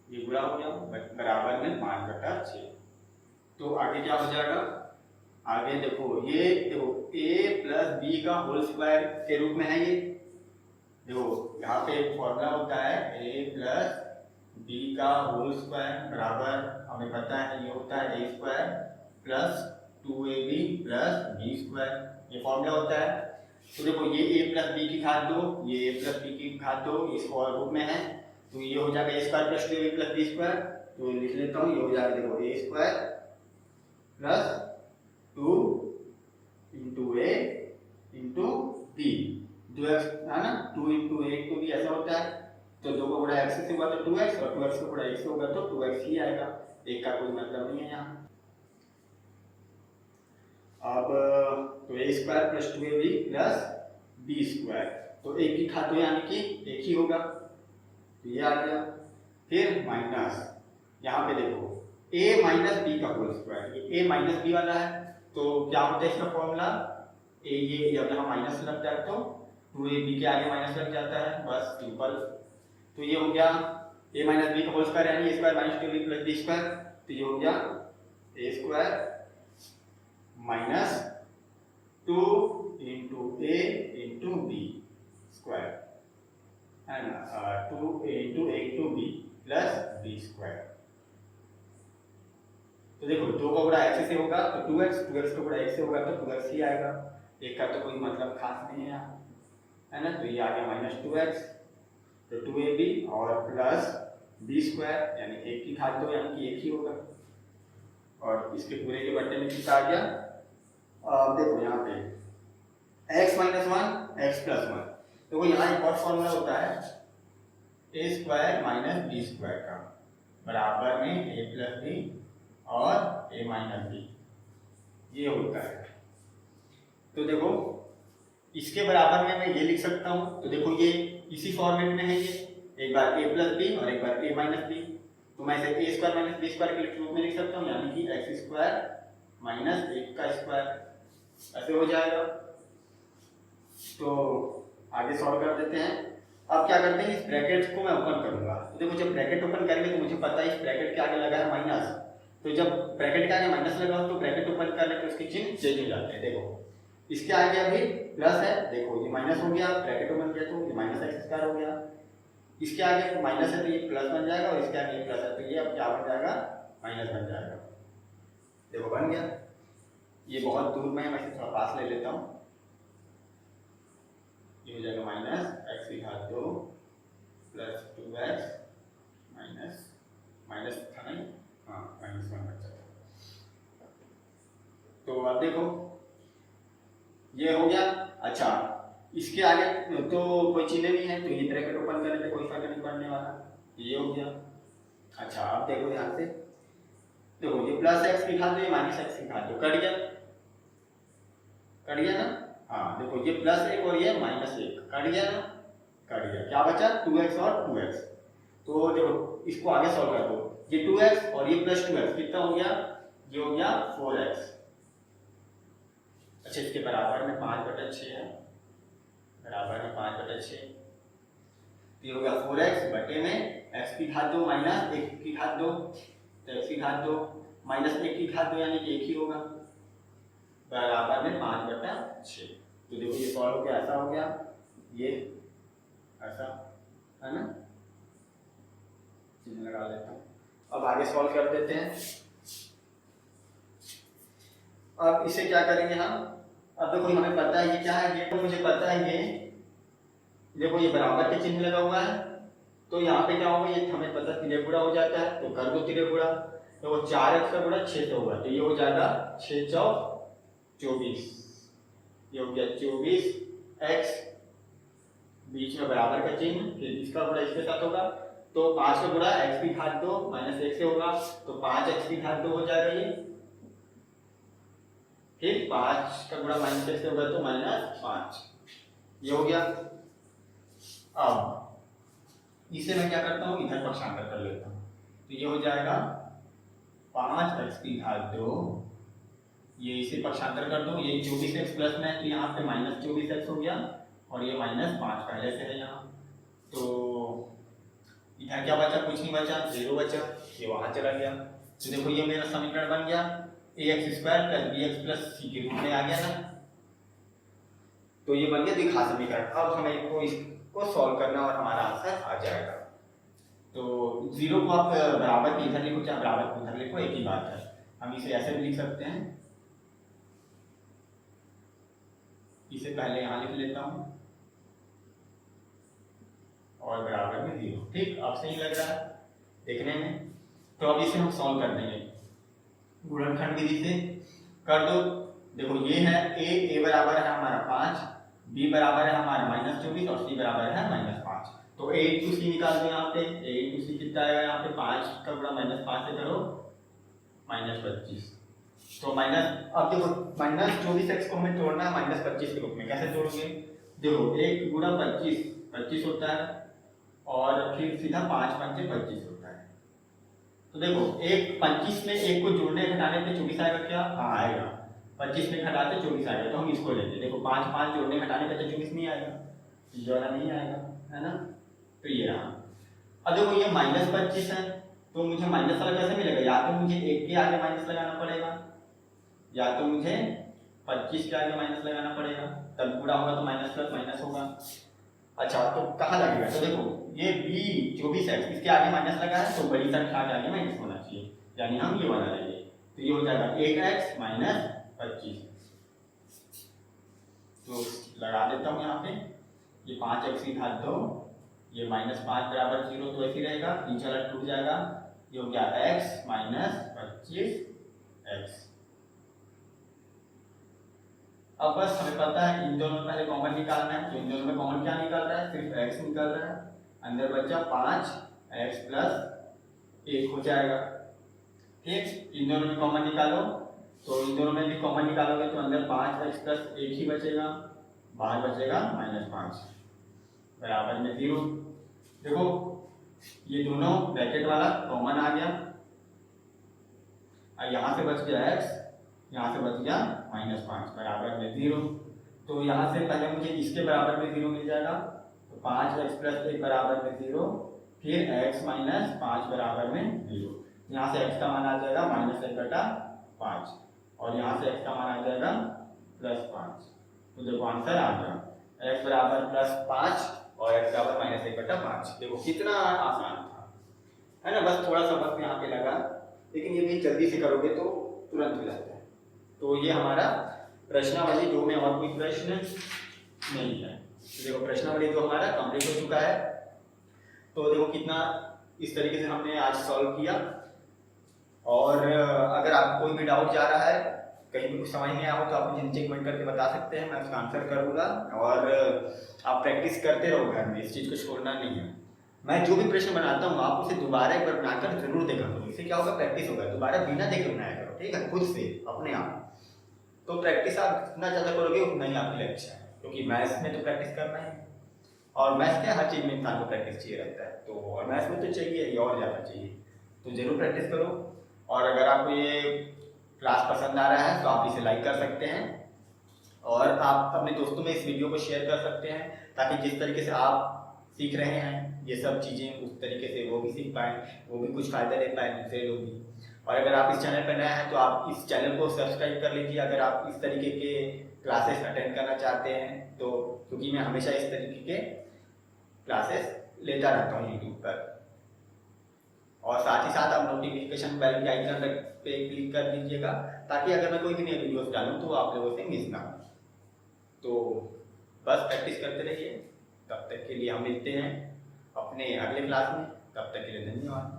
ये गुणा हो गया बराबर में 5/6। तो आगे क्या हो जाएगा, आगे देखो ये देखो a प्लस बी का होल स्क्वायर के रूप में है ये, देखो यहाँ पे एक फॉर्मूला होता है a प्लस बी का होल स्क्वायर बराबर, हमें पता है ये होता है a square plus 2ab plus b square, ये फॉर्मूला होता है। तो देखो ये a प्लस बी की घात 2, ये a प्लस बी की घात 2 इस रूप में है, तो ये हो जाएगा a square plus 2ab plus b square, तो लिख लेता हूँ, ये हो जाएगा देखो a square plus 2 into a into B, 2x है ना, 2 इंटू a तो भी ऐसा होता है, तो 2 का गुणा x से हुआ तो 2x और 2x का गुणा a से होगा तो 2x ही आएगा, एक का कोई मतलब नहीं है यहाँ। अब तो a square plus 2ab plus b square, तो एक की घात यानी कि एक ही होगा, तो ये आ गया, फिर माइनस यहाँ पे देखो a माइनस बी का होल स्क्वायर, ये a माइनस बी वाला है, तो क्या होता है इसका फॉर्मूला, ये जब यहाँ माइनस लग जाए तो 2ab के आगे माइनस लग जाता है, बस सिंपल। तो ये हो गया a माइनस बी का होल स्क्वायर यानी a square minus 2ab plus b square, तो ये हो गया a square minus 2 into a into b square है ना, 2 into a into b plus b square. तो देखो 2 का गुणा x से होगा तो 2x, 2x का गुणा x से होगा तो 2x ही आएगा, एक का तो कोई मतलब खास नहीं है यहाँ, है ना, तो ये आ गया माइनस 2x, तो 2ab और प्लस b स्क्वायर यानी एक की घात 2 यानी कि एक ही होगा, और इसके पूरे के बट्टे में कितना आ गया, देखो यहाँ पे x माइनस 1 x प्लस 1, तो वो यहाँ एक और फॉर्मूला होता है a square minus b square का बराबर में a प्लस b और a माइनस b, ये होता है। तो देखो इसके बराबर में मैं ये लिख सकता हूँ, तो देखो ये इसी फॉर्मेट में है, ये एक बार a प्लस बी और एक बार a माइनस बी, तो मैं इसे a square minus b square के रूप में लिख सकता हूँ, यानी कि x स्क्वायर माइनस 1 का स्क्वायर, ऐसे हो जाएगा। तो आगे सॉल्व कर देते हैं। अब क्या करते हैं, इस ब्रैकेट को मैं ओपन करूंगा, तो देखो जब ब्रैकेट ओपन करेंगे तो मुझे पता है इस ब्रैकेट के आगे लगा है माइनस, तो जब ब्रैकेट के आगे माइनस लगा हो तो ब्रैकेट ओपन करने पे उसके चिन्ह चेंज हो जाते हैं। देखो इसके आगे अभी प्लस है, देखो ये माइनस हो गया, ब्रैकेट ओपन किया तो ये माइनस एक्स स्क्वायर हो गया, इसके आगे माइनस है तो ये प्लस बन जाएगा, और इसके आगे प्लस है तो ये अब क्या बन जाएगा, माइनस बन जाएगा। देखो बन गया, ये बहुत दूर में है, मैं इसे थोड़ा पास ले लेता हूँ, ये हो जाएगा माइनस एक्स की घात 2 प्लस 2x माइनस माइनस था नहीं, हाँ माइनस 1 बच जाएगा। तो अब देखो ये हो गया। अच्छा इसके आगे तो कोई चिन्ह नहीं है, तो ये ब्रैकेट ओपन करने पे कोई फर्क नहीं पड़ने वाला, ये हो गया। अच्छा अब देखो ध्यान से, देखो ये प्लस एक्स की घात 2 माइनस एक्स की घात 2 कट गया, कट गया ना, हाँ देखो ये प्लस 1 और ये माइनस 1 कट गया ना, कट गया, क्या बचा 2x और 2x। तो देखो इसको आगे सॉल्व कर दो, ये 2x और ये प्लस 2x कितना हो गया, ये हो गया 4x। अच्छा इसके बराबर में 5/6 है, बराबर में 5/6, तो ये हो गया 4x बटे में x की घात 2 माइनस 1 की घात 2, तो x की घात 2 माइनस 1 की घात 2 यानी कि 1 ही होगा, बराबर में 5/6। तो देखो ये सॉल्व हो गया, ऐसा हो गया, ये ऐसा है ना, चिन्ह लगा लेता हूँ। अब आगे सॉल्व कर देते हैं। अब इसे क्या करेंगे हम, अब देखो हमें पता है ये क्या है, ये तो मुझे पता है, ये देखो ये बराबर के चिन्ह लगा हुआ है, तो यहाँ पे क्या होगा, ये हमें पता तिर्यक गुणा हो जाता है, तो कर दो तिर्यक गुणा, तो वो 4x का गुणा 6 से होगा, तो ये हो जाएगा 6 चौक 24, ये हो गया 24x, बीच में बराबर का चिन्ह, फिर इसका गुणा इसके साथ होगा, तो 5 का गुणा x की घात 2 माइनस 1 से होगा, तो 5x की घात 2 हो जाएगा ये, फिर 5 का गुणा माइनस 1 से होगा तो -5, ये हो गया। अब इसे मैं क्या करता हूँ, इधर पक्षांतर कर लेता हूँ, तो ये हो जाएगा 5x की घात 2, ये इसे पक्षांतर कर दो, ये 24x प्लस में है तो यहाँ पे -24x हो गया, और ये -5 पहले से है यहाँ, तो इधर क्या बचा, कुछ नहीं बचा, 0 बचा, ये वहां चला गया। तो देखो ये मेरा समीकरण बन गया, ax square plus bx plus c के रूप में आ गया ना, तो ये बन गया द्विघात समीकरण। अब हमें इसको सॉल्व करना और हमारा आंसर आ जाएगा। तो 0 को आप बराबर के इधर लिखो, चाहे बराबर के उधर लिखो, एक ही बात है। हम इसे ऐसे भी लिख सकते हैं, इसे पहले यहाँ लिख लेता हूँ और बराबर में 0, ठीक, अब सही लग रहा है देखने में। तो अब इसे हम सॉल्व कर देंगे, गुणनखंड विधि से कर दो। देखो ये है a बराबर है हमारा 5, b बराबर है हमारा -24 और c बराबर है -5, तो a into c निकाल दो यहाँ पे, a into c कितना आएगा यहाँ पे, 5 का गुणा -5 से करो -25, तो अब देखो -24x को हमें तोड़ना है -25 के रूप में, कैसे तोड़ोगे, देखो 1 गुणा 25 होता है, और फिर सीधा 5 पंचे 25 होता है, तो देखो 25 में 1 को जोड़ने घटाने पे 24 आएगा क्या, हाँ आएगा, 25 में घटाते 24 आएगा, तो हम इसको लेंगे। देखो 5 जोड़ने घटाने पे तो 24 नहीं आएगा, ये वाला नहीं आएगा, है ना, तो ये रहा। अब देखो ये -25 है, तो मुझे माइनस वाला कैसे मिलेगा, या तो मुझे 1 के आगे माइनस लगाना पड़ेगा, या तो मुझे 25 के आगे माइनस लगाना पड़ेगा, तब पूरा होगा तो माइनस प्लस माइनस होगा। अच्छा तो कहाँ लगेगा, तो देखो ये b 24x इसके आगे माइनस लगा है, तो बड़ी संख्या के आगे माइनस होना चाहिए, यानी हम ये वाला लेंगे, तो ये हो जाएगा 1x माइनस 25, तो लगा देता हूँ यहाँ पे, ये 5x की घात 2, ये -5 बराबर 0, तो ऐसे रहेगा, नीचे वाला टूट जाएगा, ये हो गया x माइनस 25x। अब बस हमें पता है इन दोनों में पहले कॉमन निकालना है, तो इन दोनों में कॉमन क्या निकल रहा है, सिर्फ x निकल रहा है, अंदर बचा 5x प्लस 1 हो जाएगा, ठीक। इन दोनों में कॉमन निकालो, तो इन दोनों में भी कॉमन निकालोगे तो अंदर 5x प्लस 1 ही बचेगा, बाहर बचेगा -5 बराबर में 0। देखो ये दोनों ब्रैकेट वाला कॉमन आ गया, और यहाँ से बच गया x, यहाँ से बच गया -5 बराबर में 0, तो यहाँ से पहले मुझे इसके बराबर में 0 मिल जाएगा, तो 5x प्लस 1 बराबर में 0, फिर x माइनस 5 बराबर में 0, यहाँ से x का मान आ जाएगा -1/5 और यहाँ से x का मान आ जाएगा +5, तो देखो आंसर आ गया, x बराबर +5 और x बराबर -1/5। देखो कितना आसान था, है ना, बस थोड़ा सा वक्त यहाँ पे लगा, लेकिन ये भी जल्दी से करोगे तो तुरंत हो जाता है। तो ये हमारा प्रश्नावली 2 में और कोई प्रश्न नहीं है। तो देखो प्रश्नावली 2 हमारा कंप्लीट हो चुका है। तो देखो कितना इस तरीके से हमने आज सॉल्व किया, और अगर आपको कोई भी डाउट जा रहा है, कहीं भी कुछ समझ नहीं आया हो, तो आप मुझे नीचे कमेंट करके बता सकते हैं, मैं उसका आंसर करूँगा। और आप प्रैक्टिस करते रहो घर में, इस चीज़ को छोड़ना नहीं है। मैं जो भी प्रश्न बनाता हूँ आप उसे दोबारा एक बार बनाकर जरूर देखा करो, इससे क्या होगा, प्रैक्टिस होगा, दोबारा बिना देखे बनाया करो, ठीक है, खुद से अपने आप। तो प्रैक्टिस आप जितना ज़्यादा करोगे उतना ही आपके लिए अच्छा है, क्योंकि मैथ्स में तो प्रैक्टिस करना है, और मैथ्स के हर चीज़ में इंसान को प्रैक्टिस चाहिए रहता है, तो और मैथ्स में तो चाहिए ही, और ज़्यादा चाहिए, तो जरूर प्रैक्टिस करो। और अगर आपको ये क्लास पसंद आ रहा है तो आप इसे लाइक कर सकते हैं, और आप अपने दोस्तों में इस वीडियो को शेयर कर सकते हैं, ताकि जिस तरीके से आप सीख रहे हैं ये सब चीज़ें, उस तरीके से वो भी सीख पाएँ, वो भी कुछ फ़ायदा ले पाएँ, दूसरे लोग भी। और अगर आप इस चैनल पर नए हैं तो आप इस चैनल को सब्सक्राइब कर लीजिए, अगर आप इस तरीके के क्लासेस अटेंड करना चाहते हैं तो, क्योंकि मैं हमेशा इस तरीके के क्लासेस लेता रहता हूँ यूट्यूब पर। और साथ ही साथ आप नोटिफिकेशन बेल के आइकन पे क्लिक कर दीजिएगा, ताकि अगर मैं कोई भी नई वीडियोस डालूँ तो आप लोगों से मिस ना हो। तो बस प्रैक्टिस करते रहिए, तब तक के लिए हम मिलते हैं अपने अगले क्लास में, तब तक के लिए धन्यवाद।